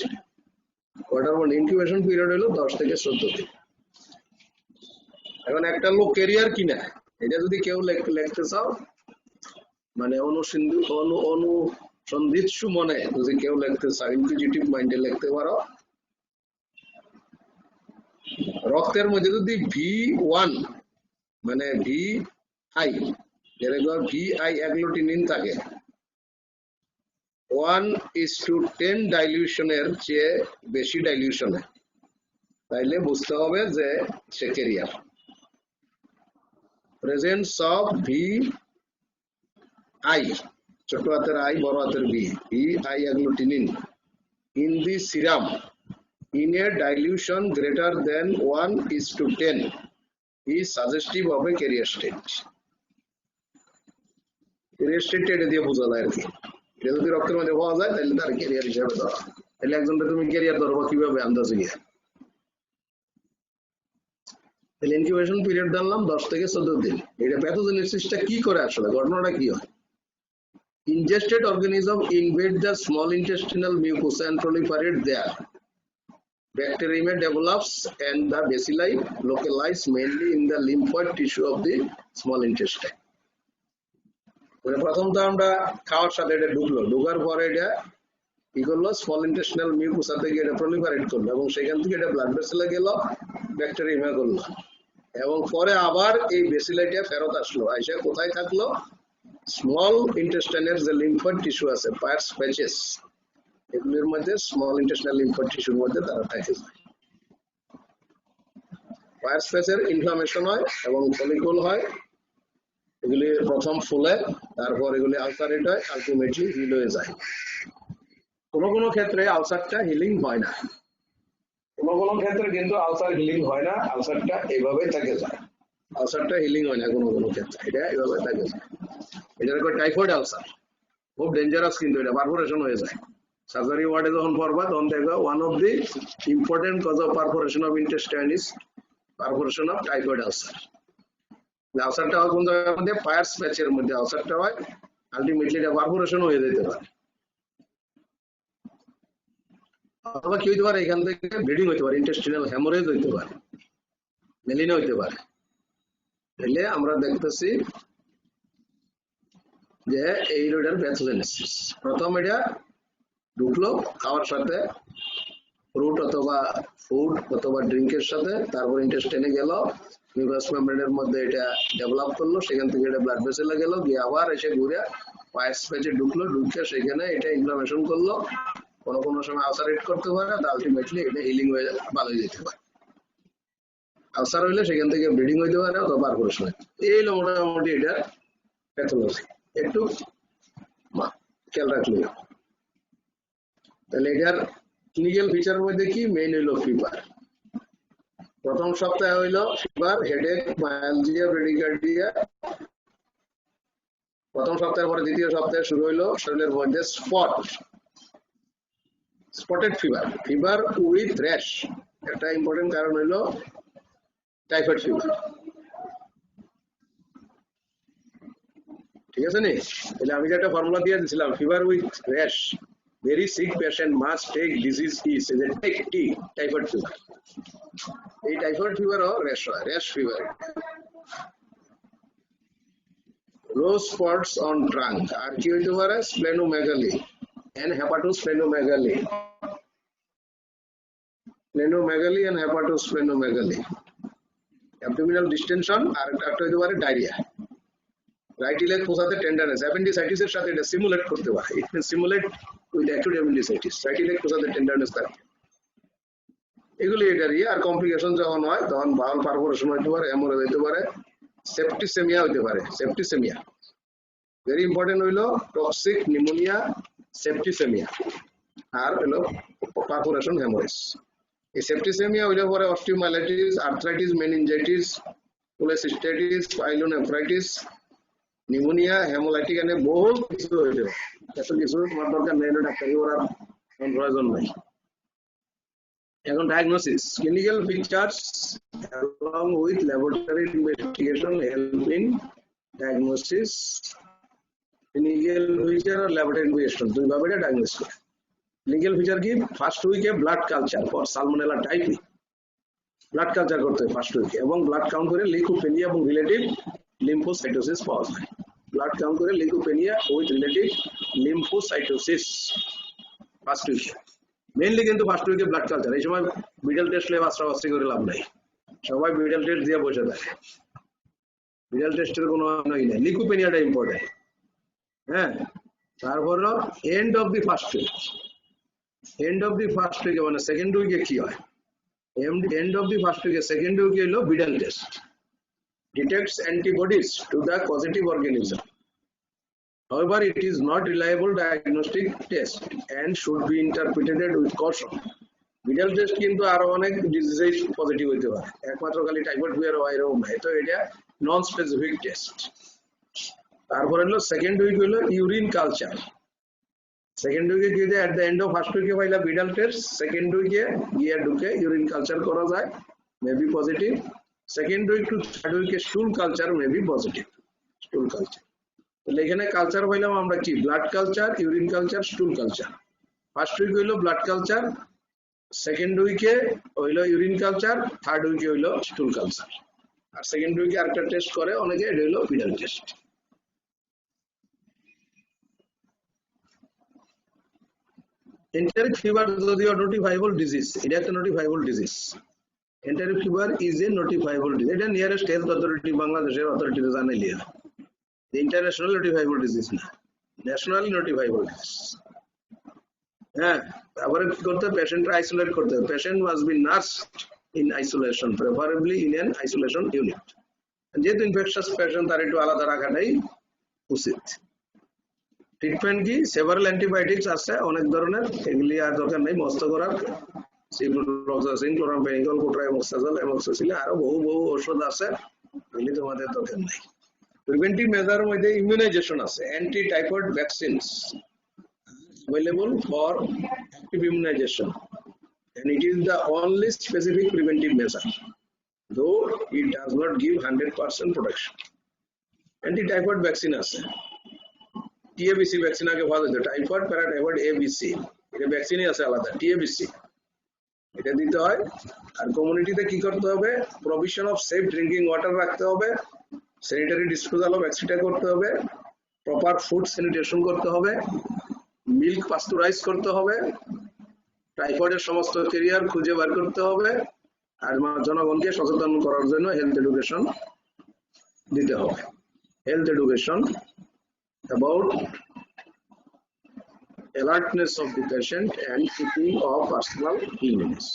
Water borne incubation period হলো 10 থেকে 14 দিন। এখন একটা লোক ক্যারিয়ার কিনা, এটা যদি কেউ লিখতে চাও, মানে অনুসন্ধিৎসু মনে যদি কেউ লিখতে চাও, ইনকুইজিটিভ মাইন্ডে লিখতে পারো। রক্তের মধ্যে যদি V1 মানে VI, যেরকম VI অ্যাগ্লুটিনিন থাকে 1:10 ডাইলিউশনের চেয়ে বেশি ডাইলিউশনে, তাইলে বুঝতে হবে যে সে ক্যারিয়ার। প্রেজেন্স অফ VI, ছোট হাতের আই বড় হাতের VI agglutinin in the serum in a dilution greater than 1:10 is suggestive of a carrier state. Carrier state এটা দিয়ে বোঝা যায় আর কি। এটা যদি রক্তের মধ্যে পাওয়া যায় তাহলে তার ক্যারিয়ার হিসেবে ধরা। তাহলে একজনকে তুমি ক্যারিয়ার ধরবা কিভাবে আন্দাজে গিয়ে? তাহলে ইনকিউবেশন পিরিয়ড ধরলাম 10 থেকে 14 দিন। এটা প্যাথোজেনেসিসটা কি করে আসলে? ঘটনাটা কি হয়? Ingested organism invade the small intestinal mucosa and proliferate there. Bacterium develops and the bacilli localize mainly in the lymphoid tissue of the small intestine. মানে প্রথম তো আমরা খাওয়ার সাথে এটা ঢুকার পরে এটা কি করলো? স্মল ইন্টেস্টিনাল মিউকোসা থেকে এটা প্রলিফারেট করলো এবং সেখান থেকে এটা ব্লাড ভেসেলে গেল, ব্যাকটেরিয়ামে করলো, এবং পরে আবার এই বেসিলাইটা ফেরত আসলো, আইসা কোথায় থাকলো? স্মল ইন্টেস্টাইনের যে লিম্ফয়েড টিস্যু আছে, পায়ার্স প্যাচেস, এগুলির মধ্যে স্মল ইন্টেস্টিনাল লিম্ফয়েড টিস্যুর মধ্যে তারা থাকে যায়। পায়ার্স প্যাচের ইনফ্লামেশন হয় এবং ফলিকুল হয়, এগুলি প্রথম ফুলে, তারপর এগুলি আলসারেট হয়, আলটিমেটলি হিল হয়ে যায়। কোনো কোনো ক্ষেত্রে আলসারটা হিলিং হয় না, কোনো কোনো ক্ষেত্রে কিন্তু আলসার হিলিং হয় না, আলসারটা এইভাবেই থেকে যায়। আলসারটা হিলিং হয় না কোনো কোনো ক্ষেত্রে, এটা এইভাবে থেকে যায়। এটার একটা টাইফয়েড আলসার, খুব ডেঞ্জারাস, কিন্তু এটা পারফোরেশন হয়ে যায়। সার্জারি ওয়ার্ডে যখন পড়বা তখন দেখবা one of the important cause of perforation of intestine is perforation of typhoid ulcer. আলসারটা হয় কোন জায়গার মধ্যে? পায়ার্স প্যাচের মধ্যে আলসারটা হয়, আলটিমেটলি এটা পারফোরেশন হয়ে যেতে পারে। অথবা কি হইতে পারে? এখান থেকে ব্লিডিং হইতে পারে, ইন্টেস্টিনাল হেমোরেজ হইতে পারে, মেলিনা হইতে পারে। তাহলে আমরা দেখতেছি যে এই রোডের প্যাথোজেনেসিস। প্রথম এটা ঢুকলো খাওয়ার সাথে, ফ্রুট অথবা ফুড অথবা ড্রিঙ্কের সাথে, তারপর ইন্টেস্টাইনে গেল, মিউকাস মেমব্রেনের মধ্যে এটা ডেভেলপ করলো, সেখান থেকে এটা ব্লাড ভেসেলে গেল, গিয়ে আবার এসে ঘুরে পায়ার্স প্যাচে ঢুকলো, ঢুকে সেখানে এটা ইনফ্লামেশন করলো, কোনো কোনো সময় আলসারেট করতে পারে, আলটিমেটলি এটা হিলিং হয়ে ভালো হয়ে যেতে পারে। আলসার হইলে সেখান থেকে ব্লিডিং হইতে পারে অথবা পারফোরেশন হয়। এই হলো মোটামুটি এটা প্যাথোলজি, একটু খেয়াল রাখলে। তাহলে এটার ক্লিনিক্যাল ফিচারের মধ্যে কি? মেইন হইলো ফিভার, প্রথম সপ্তাহে হইলো ফিভার, হেডেক, মায়ালজিয়া, ব্রেডিকার্ডিয়া। প্রথম সপ্তাহের পরে দ্বিতীয় সপ্তাহে শুরু হইলো শরীরের মধ্যে spot, spotted fever with rash, একটা ইম্পর্টেন্ট কারণ হইল টাইফয়েড ফিভার। ঠিক আছে নি? তাহলে আমি যে একটা ফর্মুলা দিয়ে দিয়েছিলাম, fever with rash, very sick patient must take disease is typhoid fever. এই টাইফয়েড ফিভারও র্যাশ হয়, rash fever. Rose spots on trunk, আর কি হইতে পারে? Splenomegaly and hepatosplenomegaly, and hepatosplenomegaly, abdominal distension, আর একটা হইতে পারে ডায়রিয়া। রাইট ইলেগ পোসাতে টেন্ডারনেস, অ্যাপেন্ডিসাইটিস এর সাথে এটা সিমুলেট করতে পারে, it can simulate with acute appendicitis, right iliac পোসাতে টেন্ডারনেস থাকে। এগুলি এটারই। আর কমপ্লিকেশন যখন হয় তখন বাউল পারফোরেশন হইতে পারে, হেমোরেজ হইতে পারে, সেপ্টিসেমিয়া হইতে পারে। সেপ্টিসেমিয়া ভেরি ইম্পর্টেন্ট হইলো টক্সিক নিউমোনিয়া, সেপ্টিসেমিয়া, আর হলো পারফোরেশন হেমোরেজ। এই সেপ্টিসেমিয়া হইলে পরে osteomyelitis, arthritis, meningitis, cholecystitis, pyelonephritis, pneumonia, haemolytic, এনে বহু কিছু হইতে পারে। এত কিছু তোমার দরকার নেই, ডাক্তারি করার প্রয়োজন নাই। এখন diagnosis, clinical features along with laboratory investigation help in diagnosis। Clinical feature আর ল্যাবরেটরি ইনভেস্টিগেশন দুই ভাবে এটা ডায়াগনোস করে। ক্লিনিক্যাল ফিচার কি? ফার্স্ট উইকে blood culture for Salmonella typhi, blood culture করতে হয় ফার্স্ট উইকে, এবং ব্লাড কাউন্ট করে লিউকোপেনিয়া এবং রিলেটিভ লিম্ফোসাইটোসিস পাওয়া যায়। ব্লাড কাউন্ট করে leucopenia with relative lymphocytosis first উইকে। মেইনলি কিন্তু ফার্স্ট উইকে ব্লাড কালচার। এই সময় বিডাল টেস্ট লে বাস্তাবাস্তি করে লাভ নাই, সবাই বিডাল টেস্ট দিয়ে বসে থাকে। বিডাল টেস্টের কোনো নাই, লিউকোপেনিয়াটা ইম্পর্টেন্ট। হ্যাঁ, তারপর end of the first week, end of the first উইকে মানে সেকেন্ড উইকে কি হয়? এন্ড অফ দি ফার্স্ট উইকে সেকেন্ড উইকে হলো Widal test, detects antibodies to the positive organism. However, it is not reliable diagnostic test and should be interpreted with caution. Widal test কিন্তু আরো অনেক ডিজিজ পজিটিভ হইতে পারে, একমাত্র খালি টাইফয়েড ফিভার হয় এরকম নাই, তো এটা নন স্পেসিফিক টেস্ট। তারপর হলো সেকেন্ড উইক হলো ইউরিন কালচার। সেকেন্ড উইকে কি যায়? At the end of first উইকে পাইলা বিডাল টেস্ট, সেকেন্ড উইকে গিয়ে ঢুকে ইউরিন কালচার করা যায়, may be positive. Second week to third উইকে stool culture may be positive, stool culture. তাহলে এখানে কালচার পাইলাম আমরা কি? Blood culture, urine culture, stool culture. First week হইলো ব্লাড কালচার, সেকেন্ড উইকে হইলো ইউরিন কালচার, থার্ড উইকে হইলো স্টুল কালচার। আর সেকেন্ড উইকে আরেকটা টেস্ট করে অনেকে, এটা হইলো বিডাল টেস্ট। এন্টারিক ফিভার যদিও নোটিফাইবল ডিজিজ, এটা একটা notifiable disease. Enteric fever is a notifiable disease. এটা নিয়ারেস্ট হেলথ অথরিটি, বাংলাদেশের অথরিটিতে জানাইলে ইন্টারন্যাশনাল নোটিফাইবল ডিজিজ না, ন্যাশনালি নোটিফাইবল ডিজিজ। হ্যাঁ, তারপরে কি করতে হবে? পেশেন্ট আইসোলেট করতে হবে। Patient must be nursed in isolation, preferably in an isolation unit. যেহেতু ইনফেকশাস পেশেন্ট, তার একটু আলাদা রাখাটাই উচিত। ট্রিটমেন্ট কি? সেভারাল অ্যান্টিবায়োটিক্স আছে অনেক ধরনের, এগুলি আর দরকার নেই মস্ত করার। সিপ্রোফ্লক্সাসিন, ক্লোরামফেনিকল, কোট্রাইমোক্সাজল, অ্যামোক্সিসিলিন, আরো বহু ওষুধ আছে, এগুলি তোমাদের দরকার নেই। প্রিভেন্টিভ মেজারের মধ্যে ইমিউনাইজেশন আছে, anti typhoid vaccines available for active immunization, and it is the only specific preventive measure, though it does not give 100% protection. Anti-typhoid vaccine আছে, TABC ভ্যাকসিন আগে ভালো হতো, টাইফয়েড, প্যারাটাইফয়েড, ABC, এটা ভ্যাকসিনই আছে আলাদা, TABC এটা দিতে হয়। আর কমিউনিটিতে কি করতে হবে? Provision of safe drinking water রাখতে হবে, স্যানিটারি ডিসপোজাল অফ এক্সিটা করতে হবে, প্রপার ফুড স্যানিটেশন করতে হবে, মিল্ক পাস্তুরাইজ করতে হবে, টাইফয়েডের সমস্ত ক্যারিয়ার খুঁজে বার করতে হবে, আর জনগণকে সচেতন করার জন্য হেলথ এডুকেশন দিতে হবে। Health education about alertness of the patient and keeping of personal cleanliness.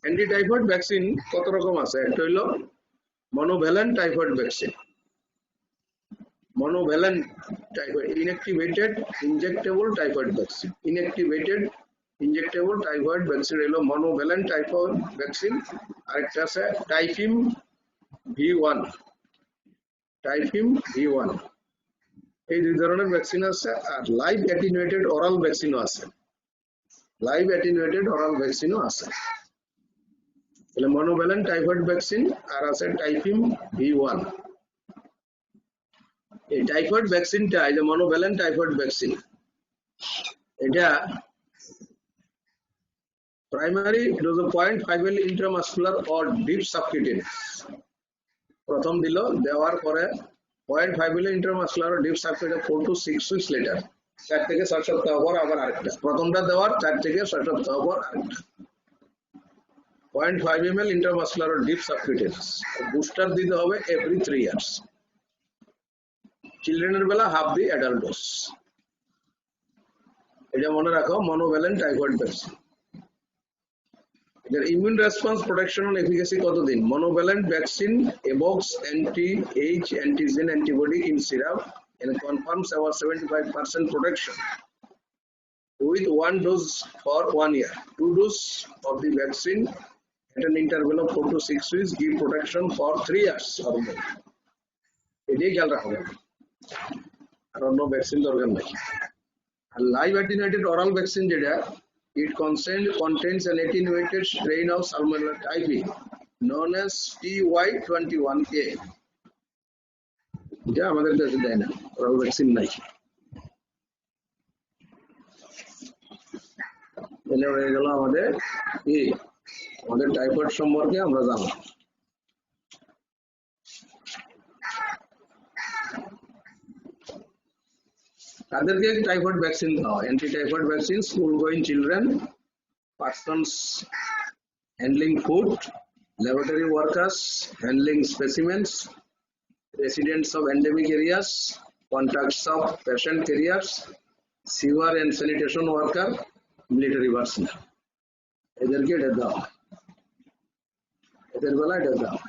Anti-typhoid vaccine কত রকম আছে? একটা হইলো monovalent typhoid vaccine, monovalent typhoid, inactivated injectable typhoid vaccine, inactivated injectable typhoid vaccine হলো monovalent typhoid vaccine। আরেকটা আছে টাইফিম V1, টাইফিম V1, এই দুই ধরনের ভ্যাকসিন আছে আর লাইভ অ্যাটিনুয়েটেড ওরাল ভ্যাকসিনও আছে লাইভ অ্যাটিনুয়েটেড ওরাল ভ্যাকসিনও আছে তাহলে মনোভ্যালেন্ট টাইফয়েড ভ্যাকসিন আর আছে টাইফিম V1 এই টাইফয়েড ভ্যাকসিনটা এই যে মনোভ্যালেন্ট টাইফয়েড ভ্যাকসিন এটা primary dose of 0.5 ml intramuscular or deep subcutaneous প্রথম দিল দেওয়ার পরে 0.5 ml intramuscular or deep subcutaneous 4 to 6 weeks later 4 থেকে 6 সপ্তাহ পর আবার আরেকটা প্রথমটা দেওয়ার 4 থেকে 6 সপ্তাহ পর আরেকটা 0.5 ml intramuscular or deep subcutaneous booster দিতে হবে এভরি 3 years চিলড্রেনের বেলা হাফ দি অ্যাডাল্ট ডোজ এটা মনে রাখো মনোভ্যালেন্ট টাইফয়েড ভ্যাকসিন এটার ইমিউন রেসপন্স প্রোটেকশন অন এফিকাসি কতদিন monovalent vaccine evokes anti-H antigen antibody in serum and confirms about 75% protection with 1 dose for 1 year 2 doses of the vaccine at an interval of 4 to 6 weeks give protection for 3 years or more এটাই খেয়াল রাখবে আর অন্য vaccine দরকার নাই আর live অ্যাটিনুয়েটেড oral vaccine যেটা it contains an attenuated strain of Salmonella typhi known as TY21A. এটা আমাদের দেশে দেয় না ওরাল ভ্যাকসিন নাই এলে হয়ে গেল আমাদের টাইফয়েড সম্পর্কে আমরা জানলাম তাদেরকে টাইফয়েড ভ্যাকসিন দেওয়া anti typhoid vaccine school going children persons handling food laboratory workers handling specimens residents of endemic areas contacts of patient carriers sewer and sanitation worker military personnel এদেরকে এটা দেওয়া এদের বেলা এটা দেওয়া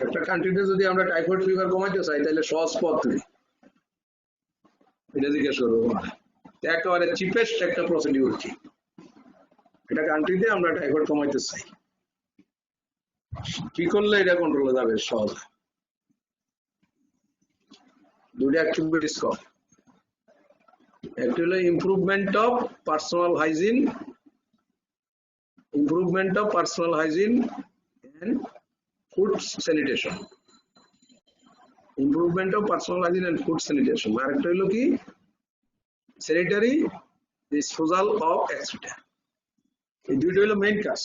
একটা কান্ট্রিতে যদি আমরা টাইফয়েড ফিভার কমাইতে চাই তাহলে সহজ পদ্ধতি এটা জিজ্ঞেস করবো একেবারে চিপেস্ট একটা প্রসিডিউর কি এটা কান্ট্রিতে আমরা টাইফয়েড কমাইতে চাই কি করলে এটা কন্ট্রোল যাবে সহজ দুটো অ্যাক্টিভিটিস কর একটা হলো improvement of personal hygiene and food sanitation improvement of personal hygiene and food sanitation আরেকটা হলো কি sanitary disposal of excreta এই দুটো হলো মেইন কাজ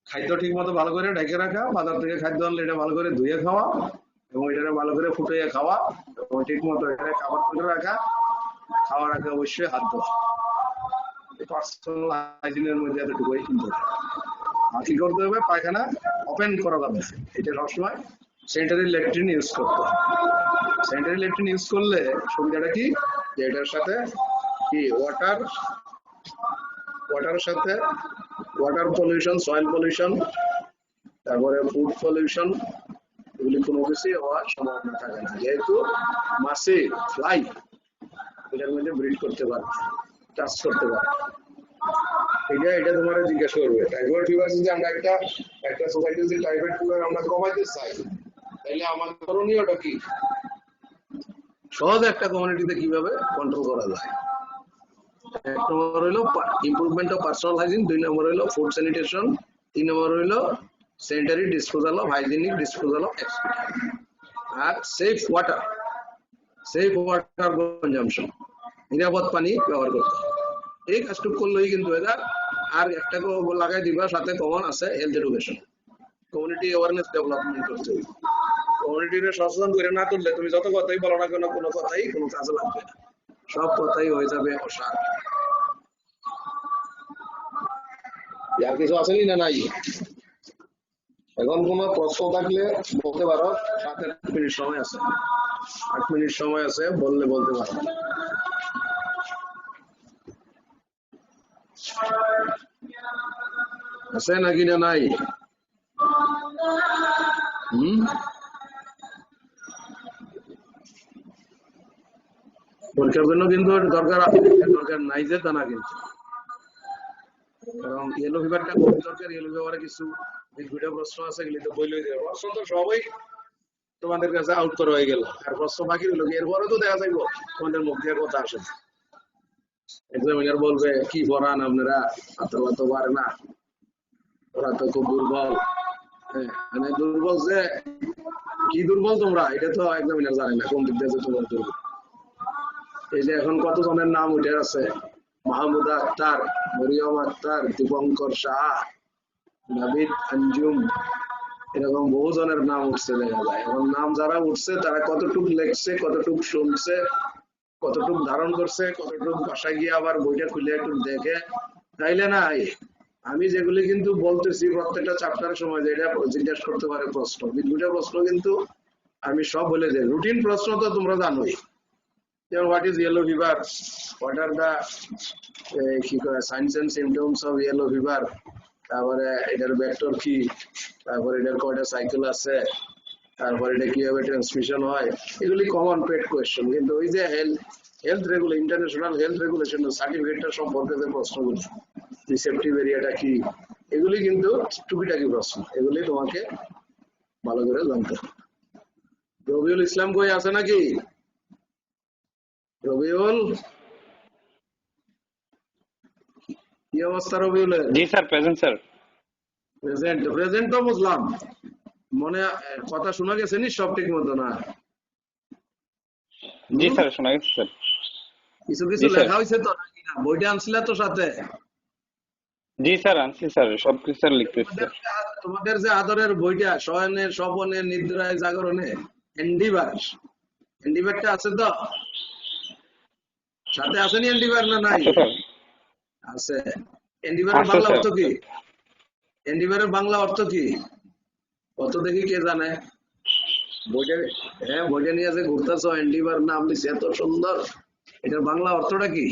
খাদ্য ঠিকমতো ভালো করে ঢেকে রাখা বাজার থেকে খাদ্য আনলে এটা ভালো করে ধুয়ে খাওয়া এবং এটা ভালো করে ফুটিয়ে খাওয়া এবং ঠিকমতো এটা কভার করে রাখা খাওয়ার আগে অবশ্যই হাত ধোয়া পার্সোনাল হাইজিনের মধ্যে এতটুকুই ইম্পর্টেন্ট কি করতে হবে পায়খানা ওপেন করা যাবে এটা সবসময় স্যানিটারি ল্যাট্রিন ইউজ করতে হবে স্যানিটারি ল্যাট্রিন ইউজ করলে সুবিধাটা কি যে এটার সাথে কি ওয়াটার সাথে ওয়াটার পলিউশন সয়েল পলিউশন তারপরে ফুড পলিউশন এগুলি কোনো কিছুই হওয়ার সম্ভাবনা থাকে না যেহেতু মাছে ফ্লাই এটার মধ্যে ব্রিড করতে পারে চাষ করতে পারে এটা তোমার জিজ্ঞাসা করবে টাইফয়েড ফিভার যদি আমরা একটা সোসাইটি যদি টাইফয়েড ফিভার আমরা কমাইতে চাই তাহলে আমাদের করণীয়টা কি সহজ একটা কমিউনিটিতে কিভাবে কন্ট্রোল করা যায় এক নম্বর হইলো ইমপ্রুভমেন্ট অফ পার্সোনাল হাইজিন 2 নম্বর হইলো ফুড স্যানিটেশন 3 নম্বর হইলো sanitary disposal of hygienic disposal of excreta আর সেফ ওয়াটার কনজাম্পশন নিরাপদ পানি ব্যবহার করতে হবে এই কাজটুকু করলেই কিন্তু এটা আর একটা লাগাই দিবা সাথে কমন আছে health education community awareness development করতে হবে কমিউনিটিকে সচেতন করে না করলে তুমি যত কথাই বলো না কেন কোনো কথাই কোনো কাজে লাগবে না সব কথাই হয়ে যাবে অসার আর কিছু আসেনি না নাই এখন কোনো প্রশ্ন থাকলে বলতে পারো 7-8 মিনিট সময় আছে 8 মিনিট সময় আছে বললে বলতে পারো আছে নাকি না নাই পরীক্ষার জন্য কিন্তু দরকার দরকার নাই যে তা না কিন্তু, কারণ ইয়েলো ফিভারটা খুব দরকার। ইয়েলো ফিভারে কিছু ভিডিও প্রশ্ন আছে, এগুলি তো বই লই দেবে, প্রশ্ন তো সবাই তোমাদের কাছে আউট করা হয়ে গেল, আর প্রশ্ন বাকি রইল, এরপরে তো দেখা যাইব তোমাদের মুখ দিয়ে কথা আসে। এক্সামিনার বলবে কি পড়ান আপনারা, ছাত্ররা তো পারে না, ওরা তো খুব দুর্বল। হ্যাঁ, মানে দুর্বল যে কি দুর্বল তোমরা, এটা তো এক্সামিনার জানে না কোন দিক দিয়ে যে তোমরা দুর্বল। এই যে এখন কত জনের নাম উঠে আছে, মাহমুদা আক্তার, মরিয়ম আক্তার, দীপঙ্কর শাহ, নাবিদ আঞ্জুম, এরকম বহু জনের নাম উঠছে দেখা যায়। এখন নাম যারা উঠছে তারা কতটুকু লেখছে, কতটুকু শুনছে, কতটুকু ধারণ করছে, কতটুকু বাসায় গিয়ে আবার বইটা খুলে একটু দেখে, তাইলে না আমি যেগুলি কিন্তু বলতেছি প্রত্যেকটা চ্যাপ্টারের সময় যেটা জিজ্ঞেস করতে পারে প্রশ্ন, দুটা প্রশ্ন কিন্তু আমি সব বলে যাই। রুটিন প্রশ্ন তো তোমরা জানোই, যেমন what is yellow fever, what are the কি করে signs and symptoms of yellow fever, তারপরে এটার ভেক্টর কি, তারপরে এটার কয়টা সাইকেল আছে, তারপরে এটা কিভাবে ট্রান্সমিশন হয়, এগুলি কমন পেড কোয়েশ্চেন। কিন্তু ওই যে health regulation, international Health regulation সার্টিফিকেটটা সম্পর্কে যে প্রশ্নগুলি, রিসেপটিভ এরিয়াটা কি, এগুলি কিন্তু টুকিটাকি প্রশ্ন, এগুলি তোমাকে ভালো করে জানতে হবে। রবিউল ইসলাম কই আছে নাকি? রবিউল, কি অবস্থা রবিউলের? জি sir, present sir. Present, present তো বুঝলাম, মনে কথা শোনা গেছে নি সব ঠিক মতো না? জি স্যার, শোনা গেছে স্যার। কিছু কিছু লেখা হয়েছে তো নাকি না? বইটা আনছিলে তো সাথে? জি স্যার, আনছি স্যার, সবকিছু স্যার লিখতেছি স্যার। তোমাদের যে আদরের বইটা শয়নে স্বপনে নিদ্রায় জাগরণে এন্ডিভার, এন্ডিভারটা আছে তো সাথে? আসেনি এন্ডিভার না নাই? আছে স্যার। আছে। এন্ডিভারের আছে বাংলা স্যার। অর্থ কি? এন্ডিভারের বাংলা অর্থ কি কত দেখি, কে জানে? বইটা, হ্যাঁ বইটা নিয়ে যে ঘুরতেছ, এন্ডিভার নাম দিচ্ছে এত সুন্দর, এটার বাংলা অর্থটা কি?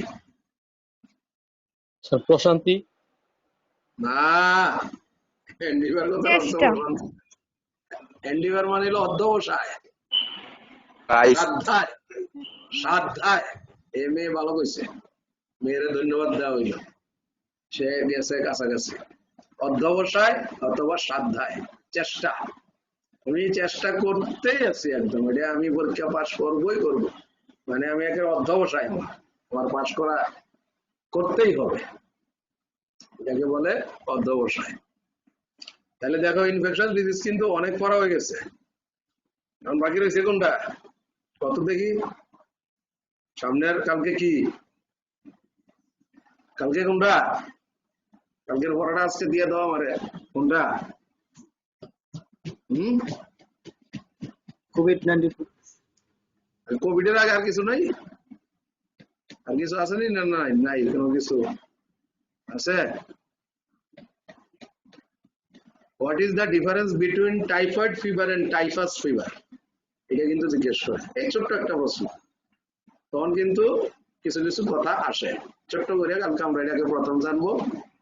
স্যার প্রশান্তি। না, এন্ডিভার কথার অর্থ প্রশান্তি। এন্ডিভার মানে হলো অধ্যবসায়, সাধ্যায়, সাধ্যায়। এ মেয়ে ভালো কইছে, মেয়েরে ধন্যবাদ দেওয়া হইল, সে গেছে কাছাকাছি। অধ্যবসায় অথবা সাধ্যায়, চেষ্টা। আমি চেষ্টা করতেই আছি একদম, এটা আমি পরীক্ষা পাস করবই করব, মানে আমি একে অধ্যবসায়, আমার পাস করা করতেই হবে, এটাকে বলে অধ্যবসায়। তাহলে দেখো ইনফেকশন ডিজিজ কিন্তু অনেক পড়া হয়ে গেছে, এখন বাকি রয়েছে কোনটা কত দেখি? সামনের কালকে কি, কালকে কোনটা? কালকের পড়াটা আজকে দিয়ে দাও আমারে, কোনটা? কোভিড-19। কোভিডের আগে আর কিছু নাই? আর কিছু আছে নি? না নাই, নাই কোনো কিছু আছে? What is the difference between typhoid fever and typhus fever? এটা কিন্তু জিজ্ঞেস করে, এই ছোট্ট একটা প্রশ্ন, তখন কিন্তু কিছু কিছু কথা আসে। ছোট্ট করে কালকে আমরা এটাকে প্রথম জানবো,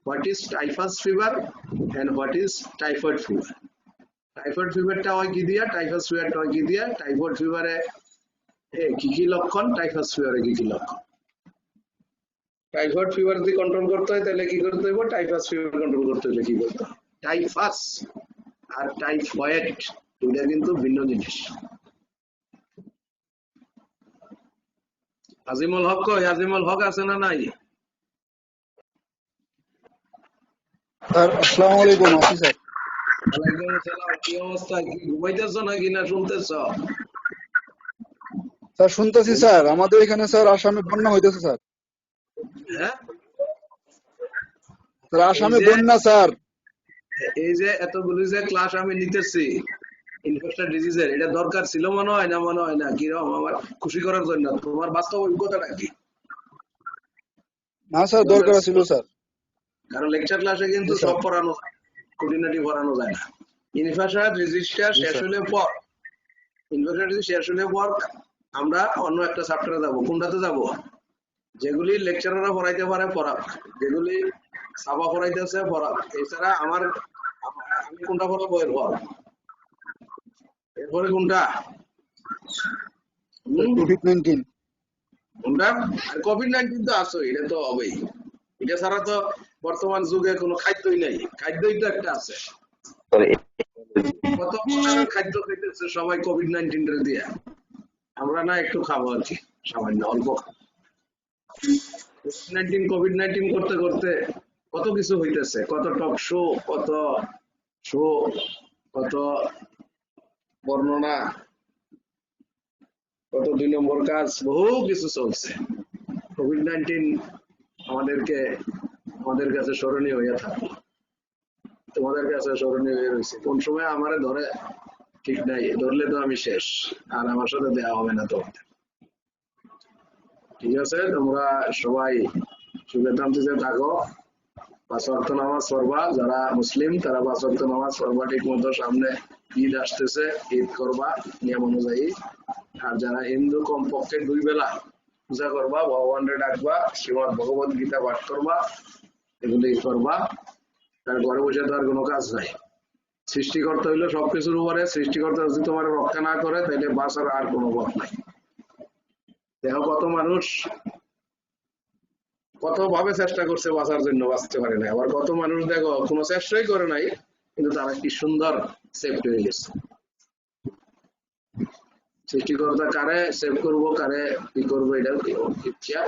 what is typhus fever and what is typhoid fever. Typhoid ফিভারটা হয় কি দিয়া, টাইফাস ফিভারটা হয় কি দিয়া, টাইফয়েড ফিভারে কি কি লক্ষণ, টাইফাস ফিভারে কি কি লক্ষণ। টাইফয়েড ফিভার যদি কন্ট্রোল করতে হয় তাহলে কি করতে হবে, টাইফাস ফিভার কন্ট্রোল করতে হলে কি করতে হবে। টাইফাস আর টাইফয়েড দুইটা কিন্তু ভিন্ন জিনিস। আজিমুল হক কই? আজিমুল হক আছে না নাই? স্যার আসসালামু আলাইকুম। আছি স্যার। ওয়ালাইকুম আসসালাম। কি অবস্থা? কি ঘুমাইতেছ নাকি না শুনতেছ? স্যার শুনতেছি স্যার, আমাদের এখানে স্যার আসামে বন্যা হইতেছে স্যার। হ্যাঁ, স্যার আসামে বন্যা স্যার। এই যে এতগুলি যে ক্লাস আমি নিতেছি ইনফেকশন ডিজিজের, এটা দরকার ছিল মনে হয় না? মনে হয় না? কিরকম আমার খুশি করার জন্য? তোমার বাস্তব অভিজ্ঞতাটা কি? না স্যার, দরকার ছিল স্যার। কারণ লেকচার ক্লাসে কিন্তু জি স্যার। সব পড়ানো যায়, খুঁটিনাটি পড়ানো যায় না। ইনফেকশন ডিজিজটা জি শেষ স্যার। হলে পর, ইনফেকশন ডিজিজ শেষ হলে পর আমরা অন্য একটা চ্যাপ্টারে যাব। কোনটাতে যাব? যেগুলি লেকচাররা পড়াইতে পারে পড়াক, যেগুলি সাবা পড়াইতেছে পড়াক। এছাড়া আমার আমি কোনটা পড়াবো এরপর? এরপরে কোনটা? কোভিড-19। কোনটা? আর কোভিড-19 তো আছে, এটা তো হবেই। এটা ছাড়া তো বর্তমান যুগে কোনো খাদ্যই নাই, খাদ্যই তো একটা আছে। কত প্রকারের খাদ্য খাইতেছে সবাই কোভিড-19 রে দিয়া, আমরা না একটু খাবো আর কি, সামান্য অল্প। কোভিড-19 করতে করতে কত কিছু হইতেছে, কত টক শো, কত শো, কত বর্ণনা, কত 2 নম্বর কাজ, বহু কিছু চলছে। কোভিড-19 আমাদের কাছে স্মরণীয় হইয়া থাকে, তোমাদের কাছে স্মরণীয় হয়ে রয়েছে। কোন সময় আমারে ধরে ঠিক নাই, ধরলে তো আমি শেষ, আর আমার সাথে দেওয়া হবে না তোমাদের। ঠিক আছে, তোমরা সবাই সুখে শান্তিতে থাকো, 5 ওয়াক্ত নামাজ পড়বা, যারা মুসলিম তারা 5 ওয়াক্ত নামাজ পড়বা ঠিক মতো। সামনে ঈদ আসতেছে, ঈদ করবা নিয়ম অনুযায়ী। আর যারা হিন্দু কমপক্ষে 2 বেলা পূজা করবা, ভগবানরে ডাকবা, শ্রীমদ ভগবত গীতা পাঠ করবা, এগুলি করবা। তার ঘরে বসে তো আর কোনো কাজ নাই। সৃষ্টিকর্তা হইলো সবকিছুর উপরে, সৃষ্টিকর্তা যদি তোমার রক্ষা না করে তাহলে বাঁচার আর কোনো পথ নাই। দেখো কত মানুষ কত ভাবে চেষ্টা করছে বাঁচার জন্য, বাঁচতে পারে না। আবার কত মানুষ দেখো কোনো চেষ্টাই করে নাই, কিন্তু তারা কি সুন্দর সেফ হয়ে গেছে। সৃষ্টিকর্তা কারে সেভ করবো, কারে কি করবো, এটা ইচ্ছা।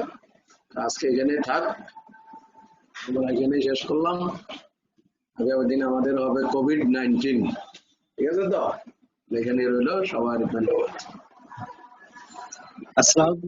আজকে এখানে থাক, আমরা এখানেই শেষ করলাম। আগামী দিন আমাদের হবে কোভিড-19, ঠিক আছে তো? এখানে রইলো, সবার ধন্যবাদ। আসসালাম।